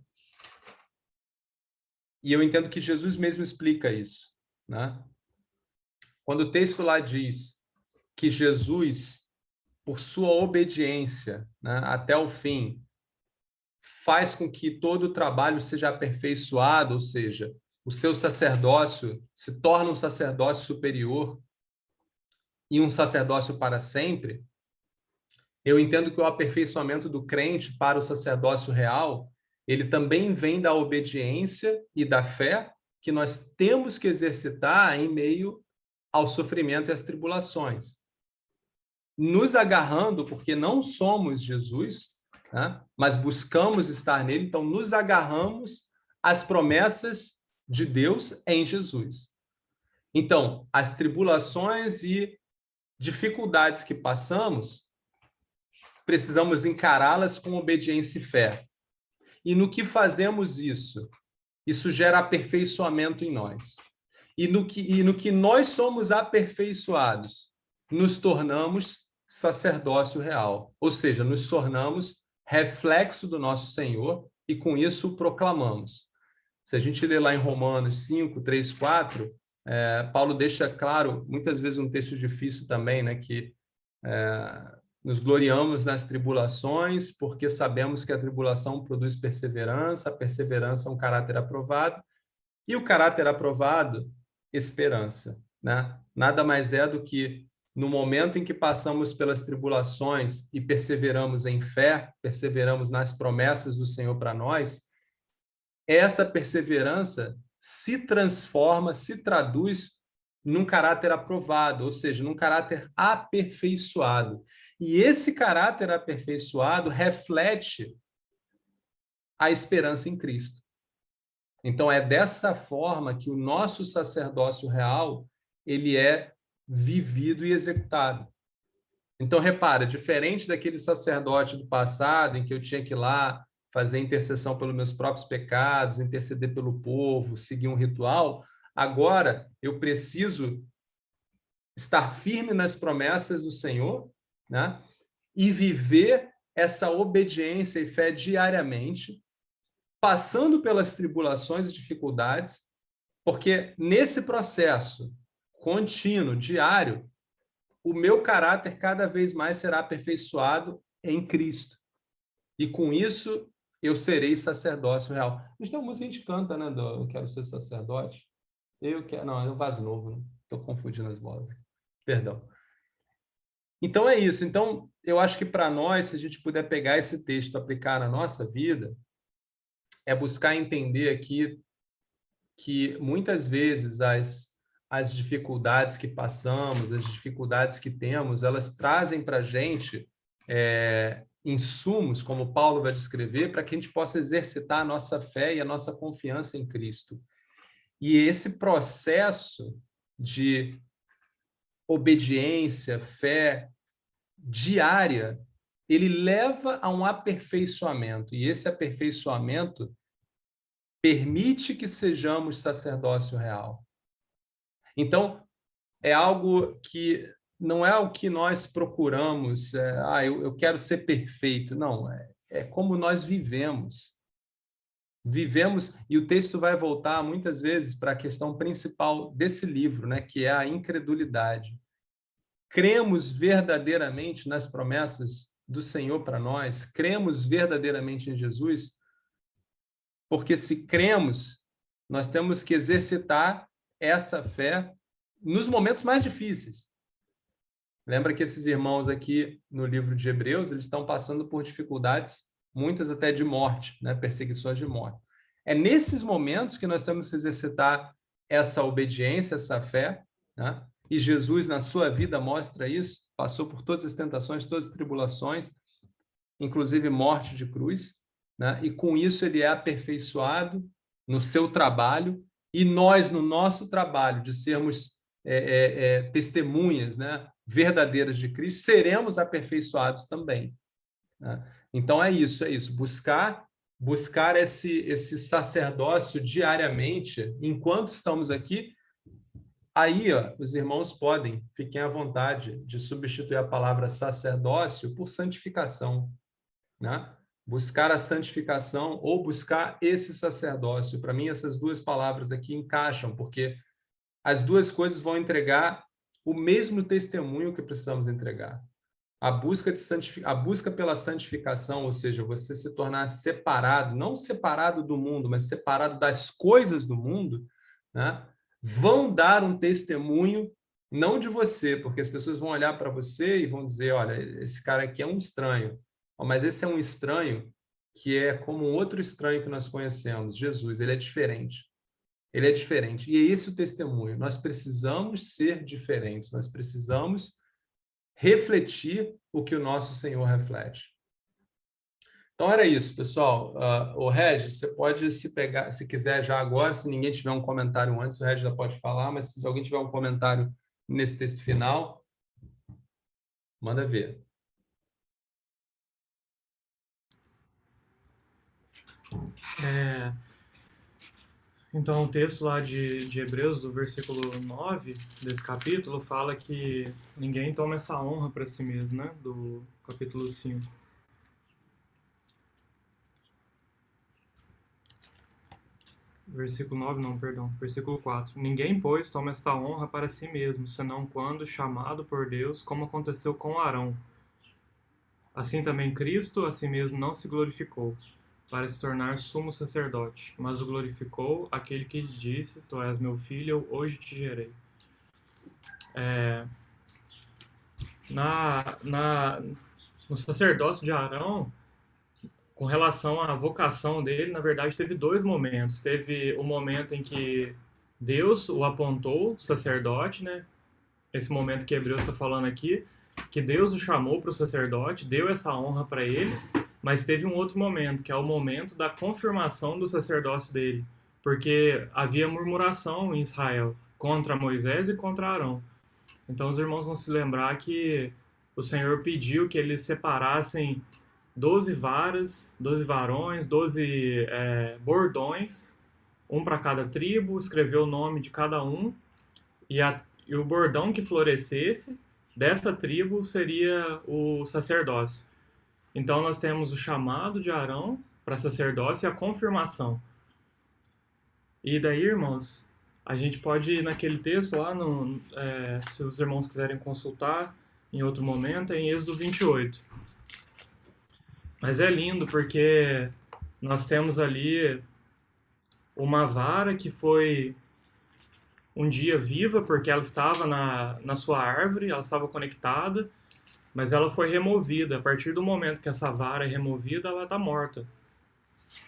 E eu entendo que Jesus mesmo explica isso, né? Quando o texto lá diz que Jesus, por sua obediência, né, até o fim, faz com que todo o trabalho seja aperfeiçoado, ou seja, o seu sacerdócio se torna um sacerdócio superior e um sacerdócio para sempre, eu entendo que o aperfeiçoamento do crente para o sacerdócio real, ele também vem da obediência e da fé que nós temos que exercitar em meio ao sofrimento e às tribulações. Nos agarrando, porque não somos Jesus, né, mas buscamos estar nele, então nos agarramos às promessas de Deus em Jesus. Então, as tribulações e dificuldades que passamos, precisamos encará-las com obediência e fé. E no que fazemos isso? Isso gera aperfeiçoamento em nós. E no que nós somos aperfeiçoados, nos tornamos sacerdócio real, ou seja, nos tornamos reflexo do nosso Senhor e com isso o proclamamos. Se a gente ler lá em Romanos 5, 3, 4, Paulo deixa claro, muitas vezes um texto difícil também, né, que nos gloriamos nas tribulações, porque sabemos que a tribulação produz perseverança, a perseverança é um caráter aprovado, e o caráter aprovado, esperança, né? Nada mais é do que, no momento em que passamos pelas tribulações e perseveramos em fé, perseveramos nas promessas do Senhor para nós, essa perseverança se transforma, se traduz num caráter aprovado, ou seja, num caráter aperfeiçoado. E esse caráter aperfeiçoado reflete a esperança em Cristo. Então, é dessa forma que o nosso sacerdócio real ele é vivido e executado. Então, repara, diferente daquele sacerdote do passado, em que eu tinha que ir lá fazer intercessão pelos meus próprios pecados, interceder pelo povo, seguir um ritual, agora eu preciso estar firme nas promessas do Senhor, né? E viver essa obediência e fé diariamente, passando pelas tribulações e dificuldades, porque nesse processo contínuo, diário, o meu caráter cada vez mais será aperfeiçoado em Cristo. E com isso, eu serei sacerdócio real. A gente tem uma música que a gente canta, né? Eu quero ser sacerdote. Eu quero... Não, é o Vaso Novo, né? Estou confundindo as bolas. Perdão. Então, é isso. Então, eu acho que para nós, se a gente puder pegar esse texto e aplicar na nossa vida, é buscar entender aqui que muitas vezes as dificuldades que passamos, as dificuldades que temos, elas trazem para a gente insumos, como Paulo vai descrever, para que a gente possa exercitar a nossa fé e a nossa confiança em Cristo. E esse processo de obediência, fé diária, ele leva a um aperfeiçoamento, e esse aperfeiçoamento permite que sejamos sacerdócio real. Então, é algo que não é o que nós procuramos, eu quero ser perfeito. Não, é como nós vivemos. Vivemos, e o texto vai voltar muitas vezes para a questão principal desse livro, né, que é a incredulidade. Cremos verdadeiramente nas promessas do Senhor para nós? Cremos verdadeiramente em Jesus? Porque se cremos, nós temos que exercitar essa fé nos momentos mais difíceis. Lembra que esses irmãos aqui no livro de Hebreus, eles estão passando por dificuldades, muitas até de morte, né? Perseguições de morte. É nesses momentos que nós temos que exercitar essa obediência, essa fé, né? E Jesus, na sua vida, mostra isso, passou por todas as tentações, todas as tribulações, inclusive morte de cruz, né? E com isso ele é aperfeiçoado no seu trabalho, e nós, no nosso trabalho de sermos testemunhas, né, verdadeiras de Cristo, seremos aperfeiçoados também, né? Então é isso, buscar esse sacerdócio diariamente, enquanto estamos aqui. Aí, os irmãos podem, fiquem à vontade de substituir a palavra sacerdócio por santificação, né? Buscar a santificação ou buscar esse sacerdócio. Para mim, essas duas palavras aqui encaixam, porque as duas coisas vão entregar o mesmo testemunho que precisamos entregar. A busca pela santificação, ou seja, você se tornar separado, não separado do mundo, mas separado das coisas do mundo, né? Vão dar um testemunho, não de você, porque as pessoas vão olhar para você e vão dizer, olha, esse cara aqui é um estranho. Mas esse é um estranho que é como um outro estranho que nós conhecemos, Jesus, ele é diferente. Ele é diferente. E é esse o testemunho. Nós precisamos ser diferentes, nós precisamos refletir o que o nosso Senhor reflete. Então era isso, pessoal. O Regis, você pode se quiser já agora, se ninguém tiver um comentário antes, o Regis já pode falar, mas se alguém tiver um comentário nesse texto final, manda ver. Então, o texto lá de Hebreus, do versículo 9 desse capítulo, fala que ninguém toma essa honra para si mesmo, né? Do capítulo 5. Versículo 9, não, perdão. Versículo 4. Ninguém, pois, toma esta honra para si mesmo, senão quando chamado por Deus, como aconteceu com Arão. Assim também Cristo a si mesmo não se glorificou, para se tornar sumo sacerdote, mas o glorificou aquele que disse: Tu és meu filho, eu hoje te gerei. No sacerdócio de Arão, com relação à vocação dele, na verdade, teve dois momentos. Teve o momento em que Deus o apontou sacerdote, né? Esse momento que Hebreus está falando aqui, que Deus o chamou para o sacerdote, deu essa honra para ele, mas teve um outro momento, que é o momento da confirmação do sacerdócio dele, porque havia murmuração em Israel contra Moisés e contra Arão. Então os irmãos vão se lembrar que o Senhor pediu que eles separassem 12 varas, 12 varões, 12 bordões, um para cada tribo, escreveu o nome de cada um, e o bordão que florescesse dessa tribo seria o sacerdócio. Então nós temos o chamado de Arão para sacerdócio e a confirmação. E daí, irmãos, a gente pode ir naquele texto lá, se os irmãos quiserem consultar em outro momento, é em Êxodo 28. Mas é lindo porque nós temos ali uma vara que foi um dia viva, porque ela estava na sua árvore, ela estava conectada, mas ela foi removida. A partir do momento que essa vara é removida, ela está morta.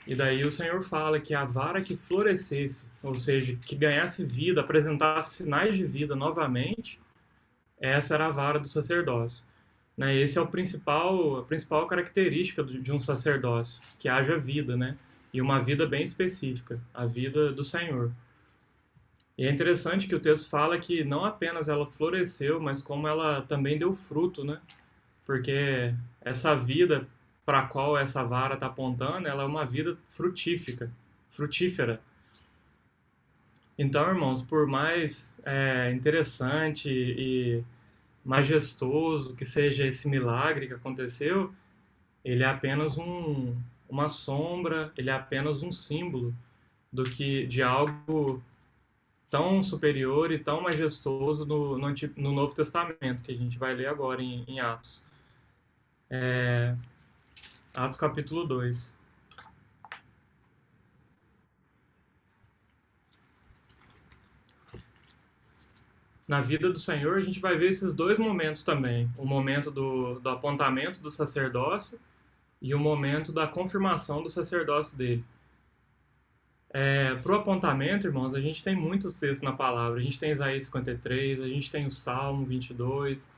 E daí o Senhor fala que a vara que florescesse, ou seja, que ganhasse vida, apresentasse sinais de vida novamente, essa era a vara do sacerdócio. Esse é a principal característica de um sacerdócio, que haja vida, né? E uma vida bem específica, a vida do Senhor. E é interessante que o texto fala que não apenas ela floresceu, mas como ela também deu fruto, né? Porque essa vida para a qual essa vara está apontando, ela é uma vida frutífera. Então, irmãos, por mais interessante e majestoso que seja esse milagre que aconteceu, ele é apenas uma sombra, ele é apenas um símbolo de algo tão superior e tão majestoso no Novo Testamento, que a gente vai ler agora em Atos. Atos capítulo 2. Na vida do Senhor, a gente vai ver esses dois momentos também. O momento do apontamento do sacerdócio e o momento da confirmação do sacerdócio dele. Para o apontamento, irmãos, a gente tem muitos textos na palavra. A gente tem Isaías 53, a gente tem o Salmo 22,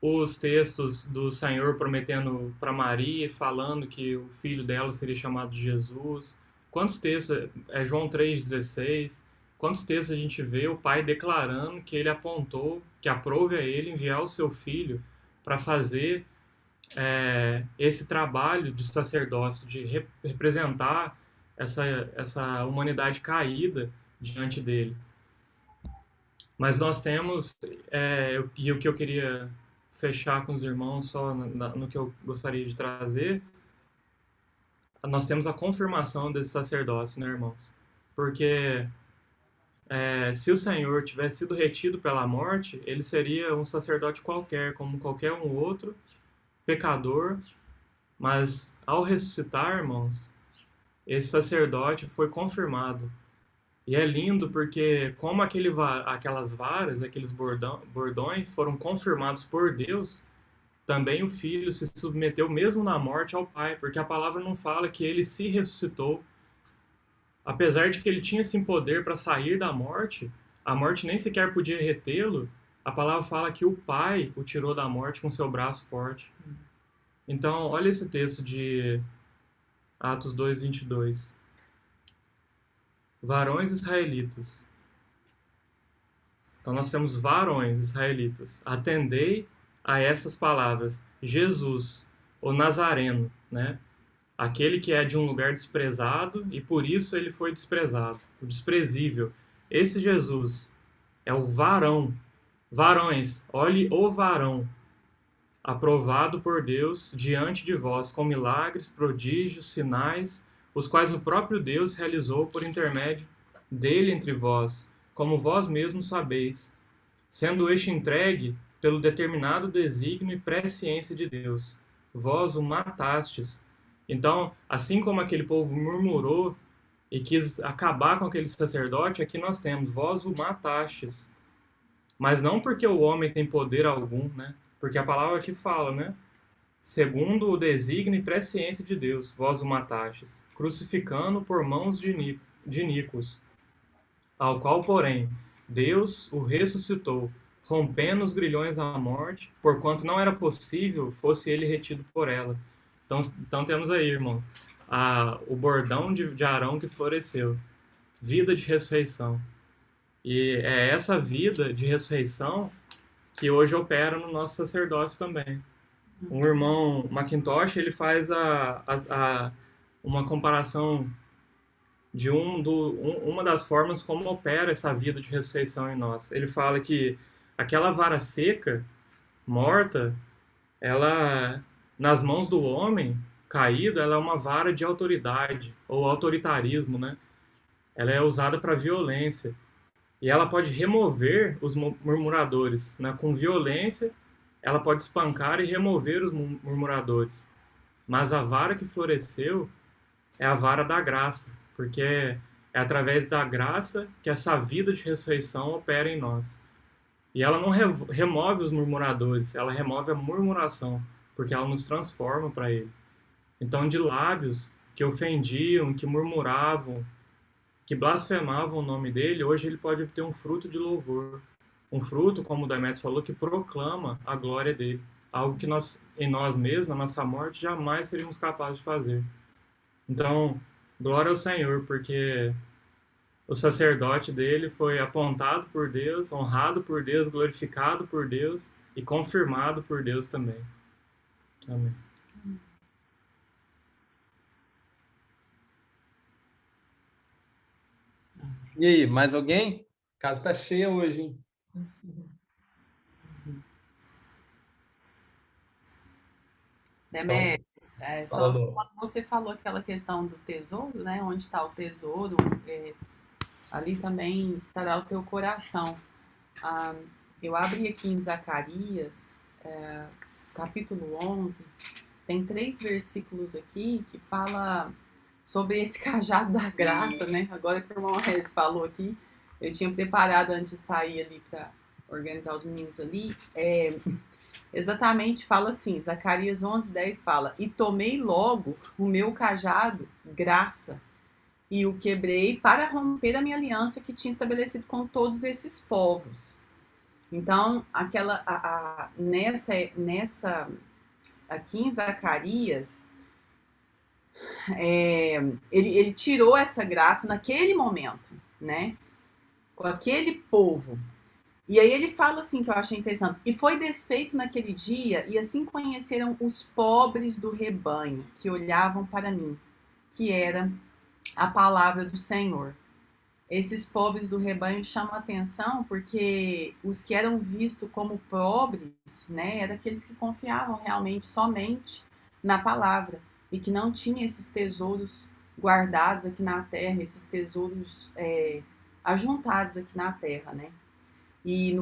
os textos do Senhor prometendo para Maria, falando que o filho dela seria chamado de Jesus. Quantos textos? João 3,16. Quantos textos a gente vê o Pai declarando que ele apontou, que aprove a ele enviar o seu filho para fazer esse trabalho de sacerdócio, de representar essa humanidade caída diante dele. Mas nós temos, e o que eu queria fechar com os irmãos só no que eu gostaria de trazer, nós temos a confirmação desse sacerdócio, né, irmãos? Porque se o Senhor tivesse sido retido pela morte, ele seria um sacerdote qualquer, como qualquer um outro, pecador, mas ao ressuscitar, irmãos, esse sacerdote foi confirmado. E é lindo porque como aquelas varas, aqueles bordões foram confirmados por Deus, também o Filho se submeteu mesmo na morte ao Pai, porque a palavra não fala que ele se ressuscitou. Apesar de que ele tinha esse poder para sair da morte, a morte nem sequer podia retê-lo, a palavra fala que o Pai o tirou da morte com seu braço forte. Então, olha esse texto de Atos 2:22. Varões israelitas. Então nós temos varões israelitas. Atendei a essas palavras. Jesus, o Nazareno, né? aquele que é de um lugar desprezado e por isso ele foi desprezado, o desprezível. Esse Jesus é o varão. Varões, olhe o varão, aprovado por Deus diante de vós, com milagres, prodígios, sinais, os quais o próprio Deus realizou por intermédio dele entre vós, como vós mesmos sabeis, sendo este entregue pelo determinado desígnio e presciência de Deus. Vós o matastes. Então, assim como aquele povo murmurou e quis acabar com aquele sacerdote, aqui nós temos, vós o matastes. Mas não porque o homem tem poder algum, né? Porque a palavra aqui fala, né? Segundo o desígnio e presciência de Deus, vós o matastes, crucificando por mãos de iníquos, ao qual, porém, Deus o ressuscitou, rompendo os grilhões à morte, porquanto não era possível fosse ele retido por ela. Então temos aí, irmão, o bordão de Arão que floresceu, vida de ressurreição. E é essa vida de ressurreição que hoje opera no nosso sacerdócio também. O irmão Macintosh, ele faz uma comparação de uma das formas como opera essa vida de ressurreição em nós. Ele fala que aquela vara seca, morta, ela, nas mãos do homem caído, ela é uma vara de autoridade, ou autoritarismo, né? Ela é usada para violência. E ela pode remover os murmuradores, né? Com violência, ela pode espancar e remover os murmuradores. Mas a vara que floresceu é a vara da graça, porque é através da graça que essa vida de ressurreição opera em nós. E ela não remove os murmuradores, ela remove a murmuração, porque ela nos transforma para ele. Então, de lábios que ofendiam, que murmuravam, que blasfemavam o nome dele, hoje ele pode obter um fruto de louvor. Um fruto, como o Demetrios falou, que proclama a glória dele. Algo que nós, em nós mesmos, na nossa morte, jamais seríamos capazes de fazer. Então, glória ao Senhor, porque o sacerdote dele foi apontado por Deus, honrado por Deus, glorificado por Deus e confirmado por Deus também. Amém. E aí, mais alguém? A casa está cheia hoje, hein? Demetrios, Fala, só Lu. quando você falou aquela questão do tesouro, né? Onde está o tesouro, ali também estará o teu coração. Eu abri aqui em Zacarias, capítulo 11, tem 3 versículos aqui que fala sobre esse cajado da graça, né? Agora que o irmão Regis falou aqui, eu tinha preparado antes de sair ali para organizar os meninos ali, exatamente fala assim, Zacarias 11:10 fala, e tomei logo o meu cajado, graça, e o quebrei para romper a minha aliança que tinha estabelecido com todos esses povos. Então, nessa aqui em Zacarias, ele tirou essa graça naquele momento, né? Com aquele povo. E aí ele fala assim, que eu achei interessante, e foi desfeito naquele dia, e assim conheceram os pobres do rebanho, que olhavam para mim, que era a palavra do Senhor. Esses pobres do rebanho chamam a atenção, porque os que eram vistos como pobres, né, eram aqueles que confiavam realmente somente na palavra, e que não tinham esses tesouros guardados aqui na terra, esses tesouros ajuntados aqui na terra, né? E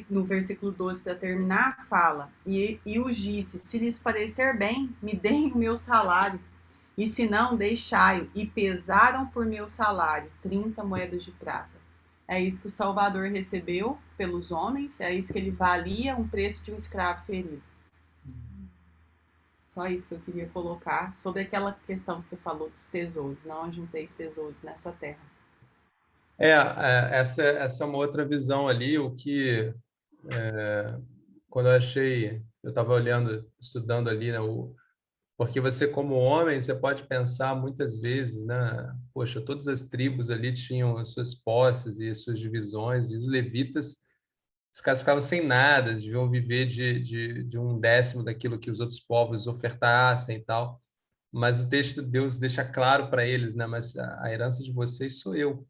no versículo 12, para terminar, fala, e os disse, se lhes parecer bem, me deem o meu salário, e se não, deixai-o. E pesaram por meu salário 30 moedas de prata. É isso que o Salvador recebeu pelos homens, é isso que ele valia, um preço de um escravo ferido. Só isso que eu queria colocar sobre aquela questão que você falou dos tesouros. Não ajunteis tesouros nessa terra. Essa é uma outra visão ali, o que quando eu estava olhando, estudando ali, né, porque você como homem, você pode pensar muitas vezes, né, poxa, todas as tribos ali tinham as suas posses e as suas divisões, e os levitas, os caras ficavam sem nada, eles deviam viver de 1/10 daquilo que os outros povos ofertassem e tal. mas o texto de Deus deixa claro para eles, né? Mas a herança de vocês sou eu.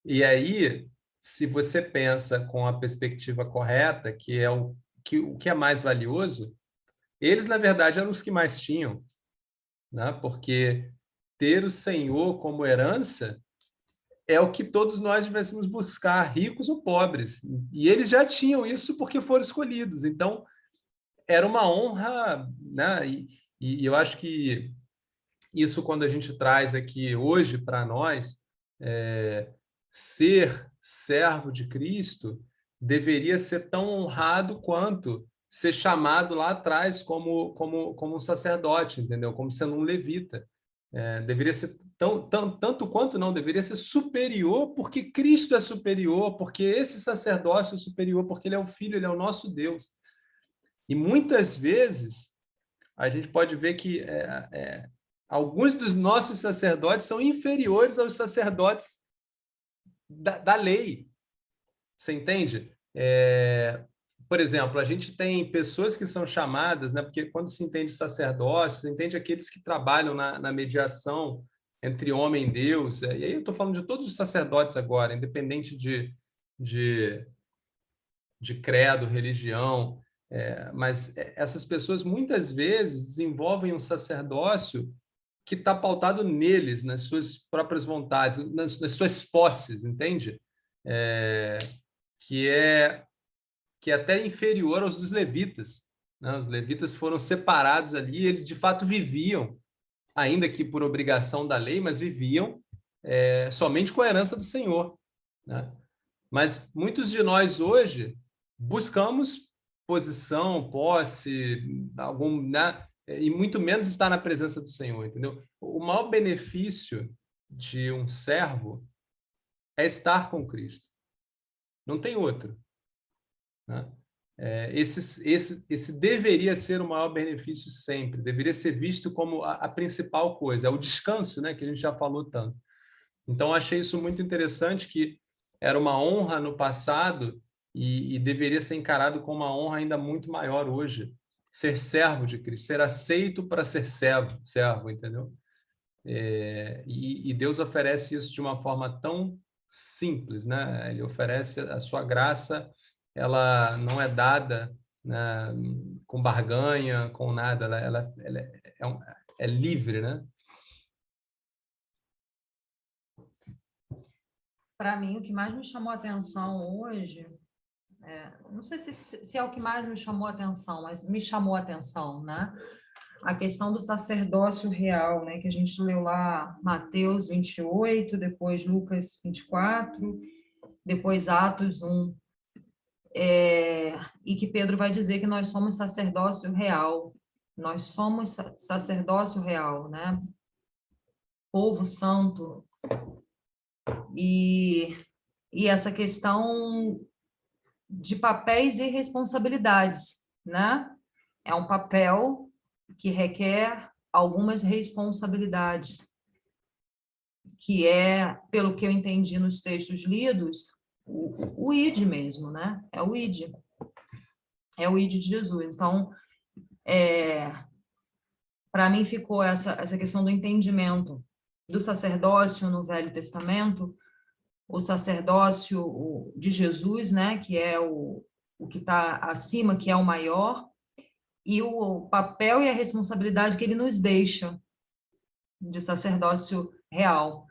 E aí, se você pensa com a perspectiva correta, que é o que é mais valioso, eles, na verdade, eram os que mais tinham, né? Porque ter o Senhor como herança é o que todos nós devêssemos buscar, ricos ou pobres. E eles já tinham isso porque foram escolhidos. Então, era uma honra, né? E eu acho que isso, quando a gente traz aqui hoje para nós, ser servo de Cristo deveria ser tão honrado quanto ser chamado lá atrás como um sacerdote, entendeu? Como sendo um levita. Deveria ser tanto quanto não, deveria ser superior, porque Cristo é superior, porque esse sacerdócio é superior, porque ele é o Filho, ele é o nosso Deus. E muitas vezes a gente pode ver que alguns dos nossos sacerdotes são inferiores aos sacerdotes da lei. Você entende? Por exemplo, a gente tem pessoas que são chamadas, né? Porque quando se entende sacerdócio, se entende aqueles que trabalham na mediação entre homem e Deus. E aí eu estou falando de todos os sacerdotes agora, independente de credo, religião. Mas essas pessoas muitas vezes desenvolvem um sacerdócio que está pautado neles, nas suas próprias vontades, nas suas posses, entende? Que é até inferior aos dos levitas, né? Os levitas foram separados ali, eles de fato viviam, ainda que por obrigação da lei, mas viviam somente com a herança do Senhor, né? Mas muitos de nós hoje buscamos posição, posse, né? E muito menos estar na presença do Senhor, entendeu? O maior benefício de um servo é estar com Cristo. Não tem outro, né? Esse deveria ser o maior benefício sempre, deveria ser visto como a principal coisa, é o descanso, né, que a gente já falou tanto. Então, achei isso muito interessante, que era uma honra no passado e deveria ser encarado como uma honra ainda muito maior hoje, ser servo de Cristo, ser aceito para ser servo, entendeu? E Deus oferece isso de uma forma tão simples, né? Ele oferece a sua graça, ela não é dada, né, com barganha, com nada, ela é livre, né? Para mim, o que mais me chamou a atenção hoje, não sei se é o que mais me chamou a atenção, mas me chamou a atenção, né? A questão do sacerdócio real, né? Que a gente leu lá Mateus 28, depois Lucas 24, depois Atos 1. E que Pedro vai dizer que nós somos sacerdócio real. Nós somos sacerdócio real, né? Povo santo. E essa questão de papéis e responsabilidades, né? É um papel que requer algumas responsabilidades, que pelo que eu entendi nos textos lidos, o ID mesmo, né? É o ID. É o ID de Jesus. Então, para mim ficou essa questão do entendimento do sacerdócio no Velho Testamento, o sacerdócio de Jesus, né, que é o que está acima, que é o maior, e o papel e a responsabilidade que ele nos deixa de sacerdócio real,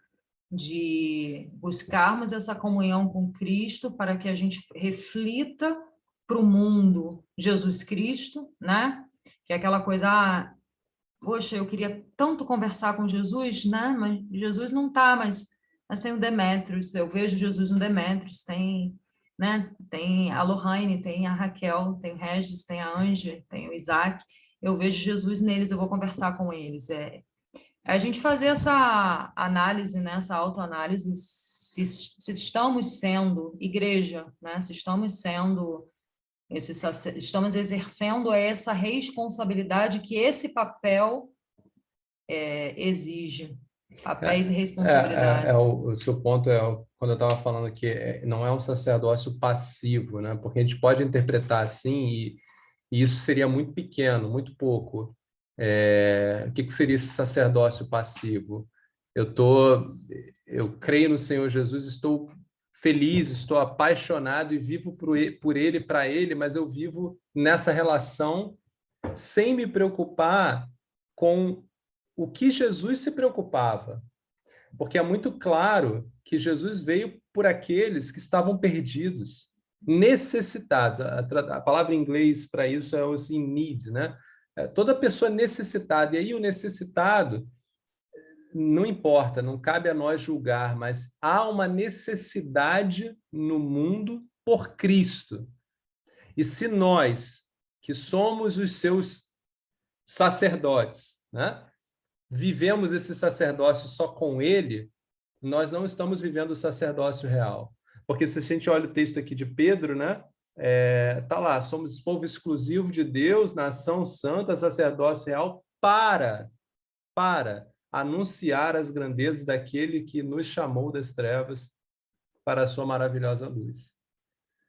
de buscarmos essa comunhão com Cristo para que a gente reflita para o mundo Jesus Cristo, né? Que é aquela coisa, poxa, eu queria tanto conversar com Jesus, né? Mas Jesus não está, mas tem o Demétrios, eu vejo Jesus no Demétrios, tem, né? Tem a Lohane, tem a Raquel, tem o Regis, tem a Ange, tem o Isaac, eu vejo Jesus neles, eu vou conversar com eles. A gente fazer essa análise, né? Essa autoanálise, se estamos sendo igreja, né? Se estamos sendo estamos exercendo essa responsabilidade que esse papel exige, papéis e responsabilidades. O seu ponto quando eu estava falando que não é um sacerdócio passivo, né? Porque a gente pode interpretar assim e isso seria muito pequeno, muito pouco. O que seria esse sacerdócio passivo? Eu creio no Senhor Jesus, estou feliz, estou apaixonado e vivo por Ele, para Ele, mas eu vivo nessa relação sem me preocupar com o que Jesus se preocupava. Porque é muito claro que Jesus veio por aqueles que estavam perdidos, necessitados. A palavra em inglês para isso é os in need, né? Toda pessoa necessitada. E aí o necessitado, não importa, não cabe a nós julgar, mas há uma necessidade no mundo por Cristo. E se nós, que somos os seus sacerdotes, né, vivemos esse sacerdócio só com Ele, nós não estamos vivendo o sacerdócio real. Porque se a gente olha o texto aqui de Pedro, né, tá lá, somos povo exclusivo de Deus, nação santa, sacerdócio real, para anunciar as grandezas daquele que nos chamou das trevas para a sua maravilhosa luz.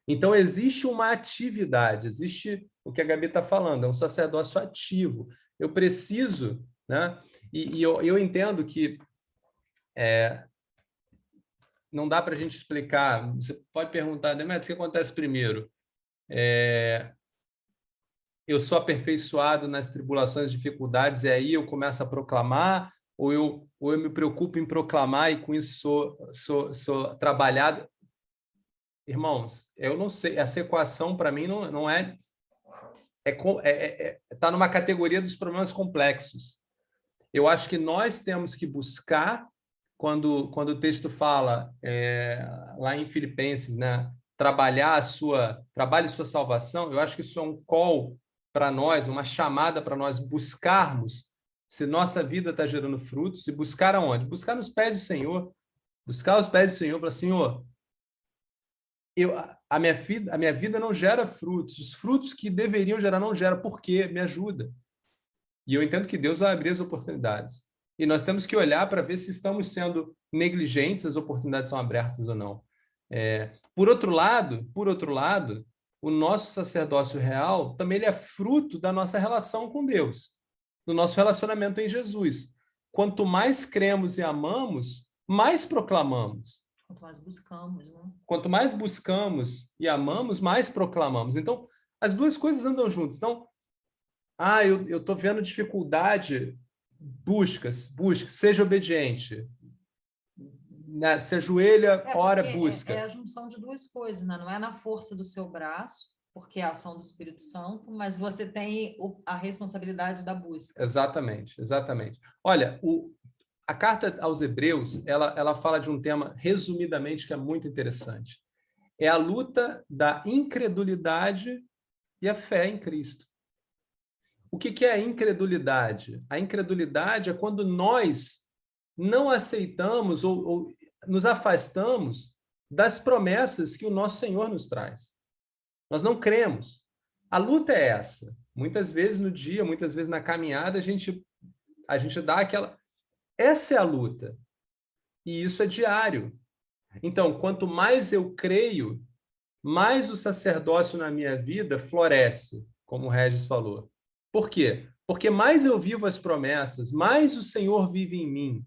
Então, existe uma atividade, existe o que a Gabi está falando, é um sacerdócio ativo. Eu preciso, né? E eu entendo que não dá para a gente explicar. Você pode perguntar, Demetrio, o que acontece primeiro? Eu sou aperfeiçoado nas tribulações, dificuldades, e aí eu começo a proclamar, ou eu me preocupo em proclamar e com isso sou trabalhado? Irmãos, eu não sei, essa equação para mim não é... Está numa categoria dos problemas complexos. Eu acho que nós temos que buscar, quando o texto fala, lá em Filipenses, né, trabalhe sua salvação, eu acho que isso é um call para nós, uma chamada para nós buscarmos se nossa vida está gerando frutos, e buscar aonde? Buscar nos pés do Senhor. Buscar os pés do Senhor, para Senhor, a minha vida não gera frutos, os frutos que deveriam gerar não geram, por quê? Me ajuda. E eu entendo que Deus vai abrir as oportunidades. E nós temos que olhar para ver se estamos sendo negligentes, as oportunidades são abertas ou não. Por outro lado, o nosso sacerdócio real também ele é fruto da nossa relação com Deus, do nosso relacionamento em Jesus. Quanto mais cremos e amamos, mais proclamamos. Quanto mais buscamos, né? Quanto mais buscamos e amamos, mais proclamamos. Então, as duas coisas andam juntas. Então, eu estou vendo dificuldade, busca, seja obediente. Né? Se ajoelha, ora, busca. É a junção de duas coisas, né? Não é na força do seu braço, porque é a ação do Espírito Santo, mas você tem a responsabilidade da busca. Exatamente. Olha, a carta aos Hebreus, ela fala de um tema, resumidamente, que é muito interessante. É a luta da incredulidade e a fé em Cristo. O que é a incredulidade? A incredulidade é quando nós não aceitamos ou nos afastamos das promessas que o nosso Senhor nos traz. Nós não cremos. A luta é essa. Muitas vezes no dia, muitas vezes na caminhada, a gente dá aquela... Essa é a luta. E isso é diário. Então, quanto mais eu creio, mais o sacerdócio na minha vida floresce, como o Regis falou. Por quê? Porque mais eu vivo as promessas, mais o Senhor vive em mim.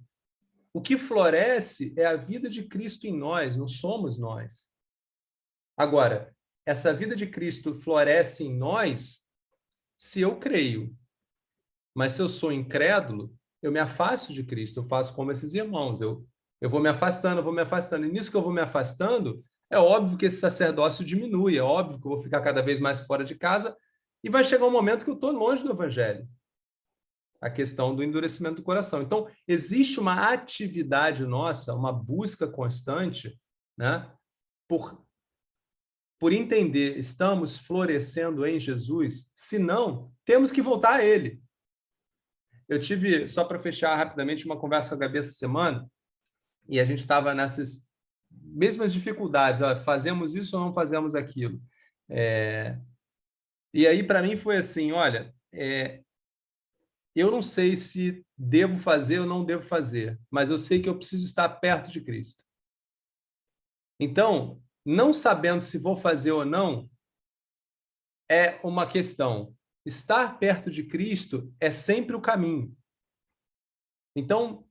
O que floresce é a vida de Cristo em nós, não somos nós. Agora, essa vida de Cristo floresce em nós se eu creio. Mas se eu sou incrédulo, eu me afasto de Cristo, eu faço como esses irmãos, eu vou me afastando. E nisso que eu vou me afastando, é óbvio que esse sacerdócio diminui, é óbvio que eu vou ficar cada vez mais fora de casa, e vai chegar um momento que eu estou longe do Evangelho. A questão do endurecimento do coração. Então, existe uma atividade nossa, uma busca constante, né, por entender, estamos florescendo em Jesus? Se não, temos que voltar a Ele. Eu tive, só para fechar rapidamente, uma conversa com a Gabi essa semana, e a gente estava nessas mesmas dificuldades, fazemos isso ou não fazemos aquilo? E aí, para mim, foi assim, olha, eu não sei se devo fazer ou não devo fazer, mas eu sei que eu preciso estar perto de Cristo. Então, não sabendo se vou fazer ou não, é uma questão. estar perto de Cristo é sempre o caminho. Então,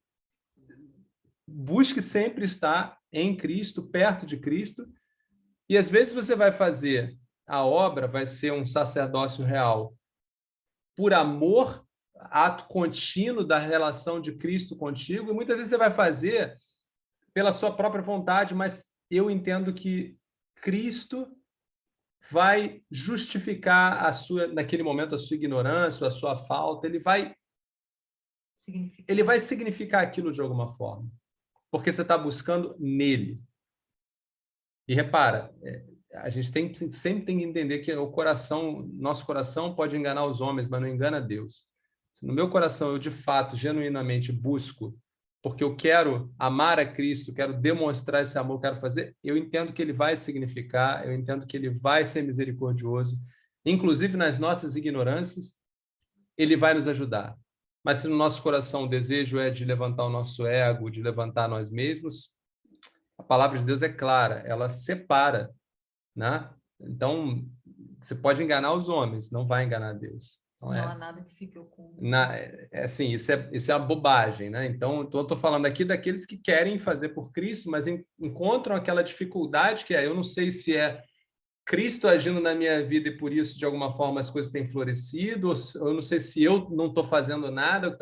busque sempre estar em Cristo, perto de Cristo, e às vezes você vai fazer a obra, vai ser um sacerdócio real, por amor, ato contínuo da relação de Cristo contigo, e muitas vezes você vai fazer pela sua própria vontade, mas eu entendo que Cristo vai justificar naquele momento, a sua ignorância, a sua falta, ele vai significar aquilo de alguma forma, porque você está buscando nele. E repara, a gente sempre tem que entender que nosso coração pode enganar os homens, mas não engana Deus. Se no meu coração eu, de fato, genuinamente busco, porque eu quero amar a Cristo, quero demonstrar esse amor, quero fazer, eu entendo que ele vai significar, eu entendo que ele vai ser misericordioso, inclusive nas nossas ignorâncias, ele vai nos ajudar. Mas se no nosso coração o desejo é de levantar o nosso ego, de levantar nós mesmos, a palavra de Deus é clara, ela separa, né? Então, você pode enganar os homens, não vai enganar Deus. Não há nada que fique oculto. Assim, isso é a bobagem, né? Então, eu estou falando aqui daqueles que querem fazer por Cristo, mas encontram aquela dificuldade que eu não sei se é Cristo agindo na minha vida e por isso, de alguma forma, as coisas têm florescido, ou eu não sei se eu não estou fazendo nada.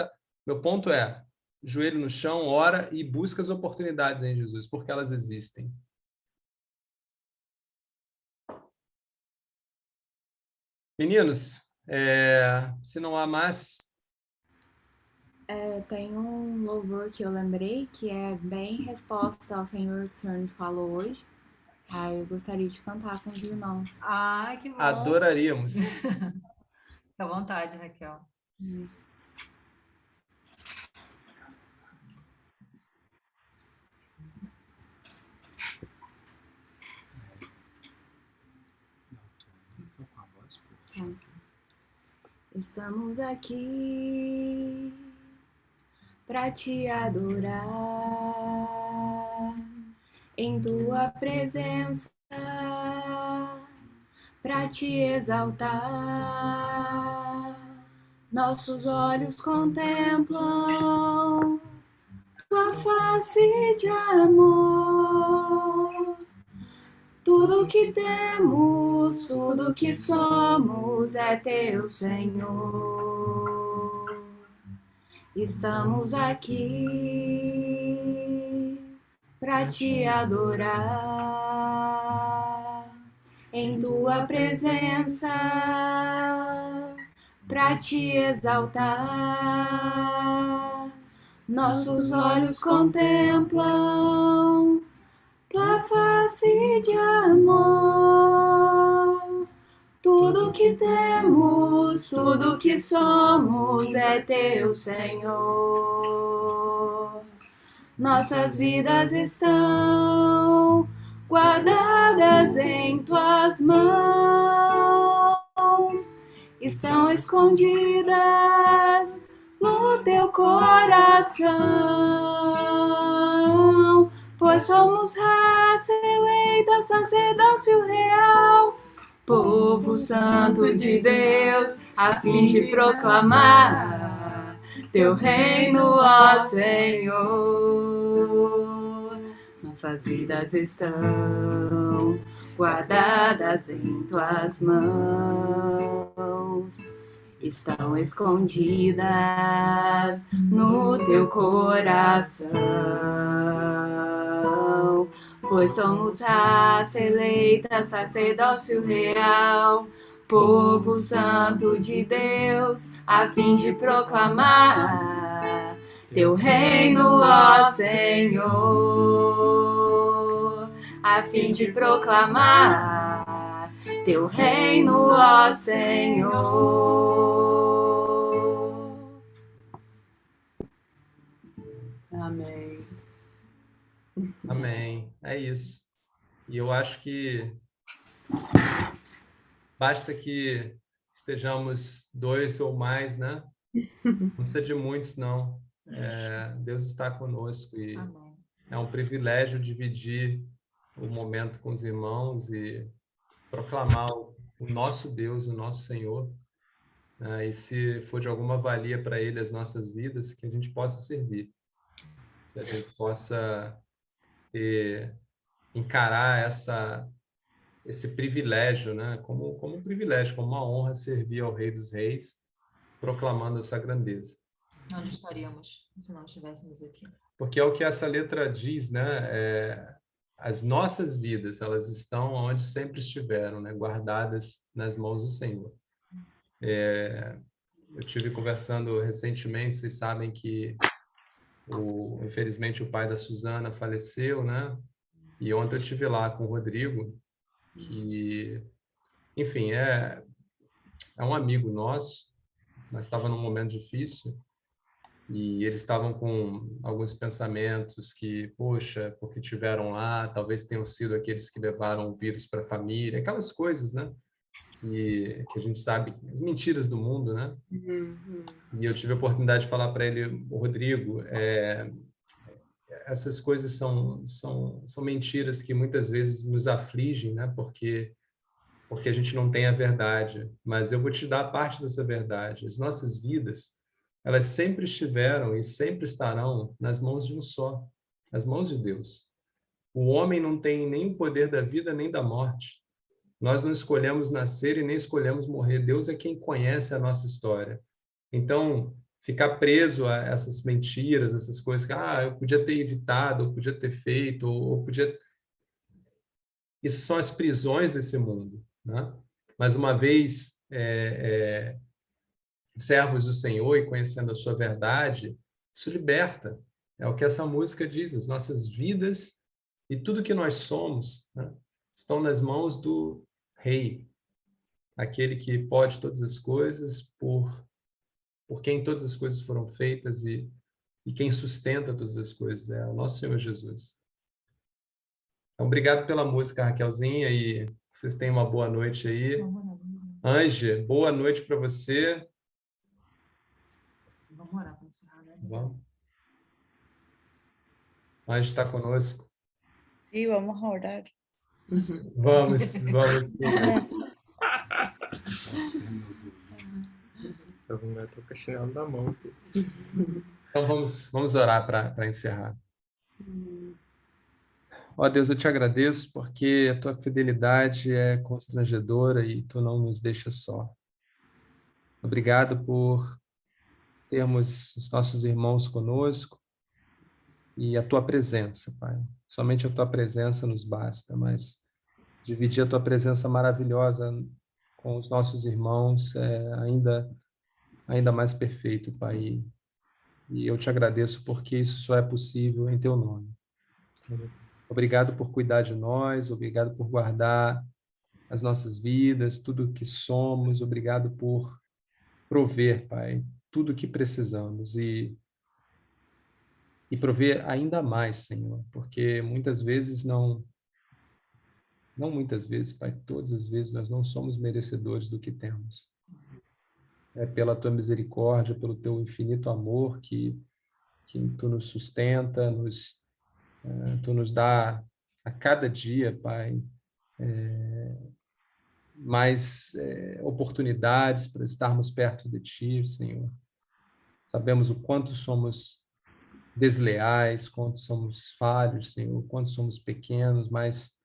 Meu ponto é, joelho no chão, ora e busca as oportunidades em Jesus, porque elas existem. Meninos, se não há mais... Tem um louvor que eu lembrei, que é bem resposta ao Senhor que o Senhor nos falou hoje. Eu gostaria de cantar com os irmãos. Que bom. Adoraríamos. Fica à vontade, Raquel. Estamos aqui para te adorar, em tua presença, para te exaltar. Nossos olhos contemplam tua face de amor. Tudo que temos, tudo que somos é teu, Senhor. Estamos aqui para te adorar, em tua presença, para te exaltar. Nossos olhos contemplam tua face de amor. Tudo que temos, tudo que somos é teu, Senhor. Nossas vidas estão guardadas em tuas mãos, estão escondidas no teu coração. Pois somos raça eleita, sacerdócio real, povo santo de Deus, a fim de proclamar teu reino, ó Senhor. Nossas vidas estão guardadas em tuas mãos, estão escondidas no teu coração. Pois somos raça eleita, sacerdócio real, povo santo de Deus, a fim de proclamar teu reino, ó Senhor. A fim de proclamar teu reino, ó Senhor. Amém. Amém. É isso. E eu acho que basta que estejamos 2 ou mais, né? Não precisa de muitos, não. Deus está conosco e Amém. é um privilégio dividir o momento com os irmãos e proclamar o nosso Deus, o nosso Senhor. né? E se for de alguma valia para Ele as nossas vidas, que a gente possa servir, que a gente possa encarar esse privilégio, né? Como um privilégio, como uma honra servir ao Rei dos Reis, proclamando essa grandeza. Onde estaríamos se não estivéssemos aqui? Porque é o que essa letra diz, né? As nossas vidas, elas estão onde sempre estiveram, né? Guardadas nas mãos do Senhor. Eu tive conversando recentemente, vocês sabem que infelizmente o pai da Suzana faleceu, né? E ontem eu tive lá com o Rodrigo, que, enfim, é um amigo nosso, mas estava num momento difícil. E eles estavam com alguns pensamentos que, poxa, porque tiveram lá, talvez tenham sido aqueles que levaram o vírus para a família, aquelas coisas, né? Que a gente sabe, as mentiras do mundo, né? E eu tive a oportunidade de falar para ele, Rodrigo, essas coisas são mentiras que muitas vezes nos afligem, né? Porque a gente não tem a verdade. Mas eu vou te dar parte dessa verdade. As nossas vidas, elas sempre estiveram e sempre estarão nas mãos de um só, nas mãos de Deus. O homem não tem nem o poder da vida nem da morte. Nós não escolhemos nascer e nem escolhemos morrer. Deus é quem conhece a nossa história. Então, ficar preso a essas mentiras, essas coisas que, eu podia ter evitado, ou podia ter feito, ou podia... Isso são as prisões desse mundo, né? Mas uma vez servos do Senhor e conhecendo a sua verdade, isso liberta. É o que essa música diz, as nossas vidas e tudo que nós somos, né, estão nas mãos do Rei, aquele que pode todas as coisas, por quem todas as coisas foram feitas e quem sustenta todas as coisas, é o nosso Senhor Jesus. Então, obrigado pela música, Raquelzinha, e vocês tenham uma boa noite aí. Ange, boa noite para você. Vamos orar para encerrar, né? Vamos. Ange está conosco. Sí, vamos a orar. Vamos sim. As mulheres estão com a chinela na mão. Então vamos orar para encerrar. Ó Deus, eu te agradeço porque a tua fidelidade é constrangedora e tu não nos deixa só. Obrigado por termos os nossos irmãos conosco e a tua presença, Pai. Somente a tua presença nos basta, mas dividir a tua presença maravilhosa com os nossos irmãos é ainda mais perfeito, Pai. E eu te agradeço porque isso só é possível em teu nome. Obrigado por cuidar de nós, obrigado por guardar as nossas vidas, tudo o que somos, obrigado por prover, Pai, tudo o que precisamos e prover ainda mais, Senhor, porque muitas vezes não muitas vezes, Pai, todas as vezes nós não somos merecedores do que temos. É pela tua misericórdia, pelo teu infinito amor que tu nos sustenta, tu nos dá a cada dia, Pai, mais oportunidades para estarmos perto de Ti, Senhor. Sabemos o quanto somos desleais, quanto somos falhos, Senhor, quanto somos pequenos, mas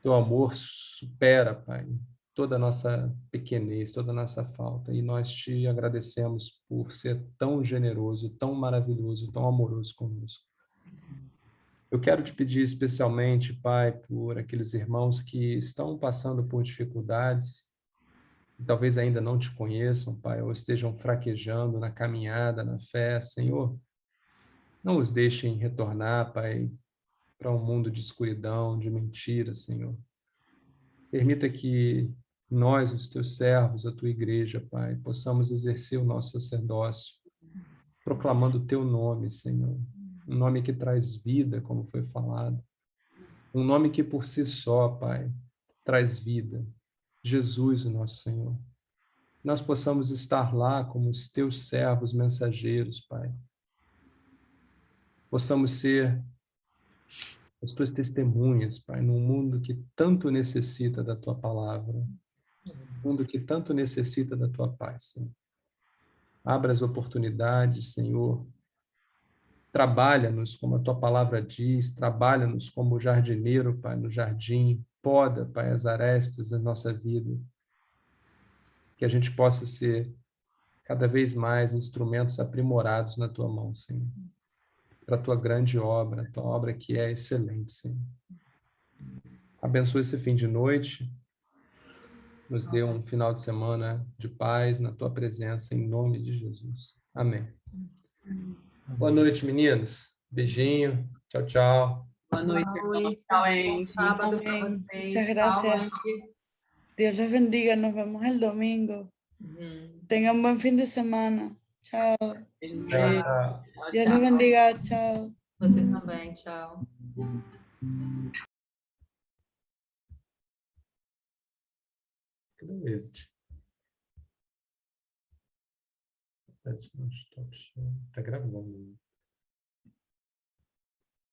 Teu amor supera, Pai, toda a nossa pequenez, toda a nossa falta. E nós Te agradecemos por ser tão generoso, tão maravilhoso, tão amoroso conosco. Eu quero te pedir especialmente, Pai, por aqueles irmãos que estão passando por dificuldades, que talvez ainda não te conheçam, Pai, ou estejam fraquejando na caminhada, na fé. Senhor, não os deixem retornar, Pai, para um mundo de escuridão, de mentira, Senhor. Permita que nós, os teus servos, a tua igreja, Pai, possamos exercer o nosso sacerdócio, proclamando o teu nome, Senhor. Um nome que traz vida, como foi falado. Um nome que por si só, Pai, traz vida. Jesus, o nosso Senhor. Nós possamos estar lá como os teus servos mensageiros, Pai. Possamos ser as tuas testemunhas, Pai, num mundo que tanto necessita da tua palavra. mundo que tanto necessita da tua paz, Senhor. Abra as oportunidades, Senhor. Trabalha-nos como a tua palavra diz, trabalha-nos como o jardineiro, Pai, no jardim, poda, Pai, as arestas da nossa vida, que a gente possa ser cada vez mais instrumentos aprimorados na tua mão, Senhor, para a tua grande obra, a tua obra que é excelente, Senhor. Abençoe esse fim de noite, nos dê um final de semana de paz na tua presença, em nome de Jesus. Amém. Boa noite, meninos. Beijinho. Tchau, tchau. Boa noite, Boa irmão. noite. Tchau, Bom Andy. sábado para Amén. vocês. Muchas Tchau, gracias. Andy. Dios les bendiga. Nos vemos el domingo. Tengan buen fin de semana. Chao. Beijos, Tchau, beijos. tchau. Tchau, Dios tchau. les bendiga. Chao. Você também. Tchau. Cadê o exit? Tá gravando.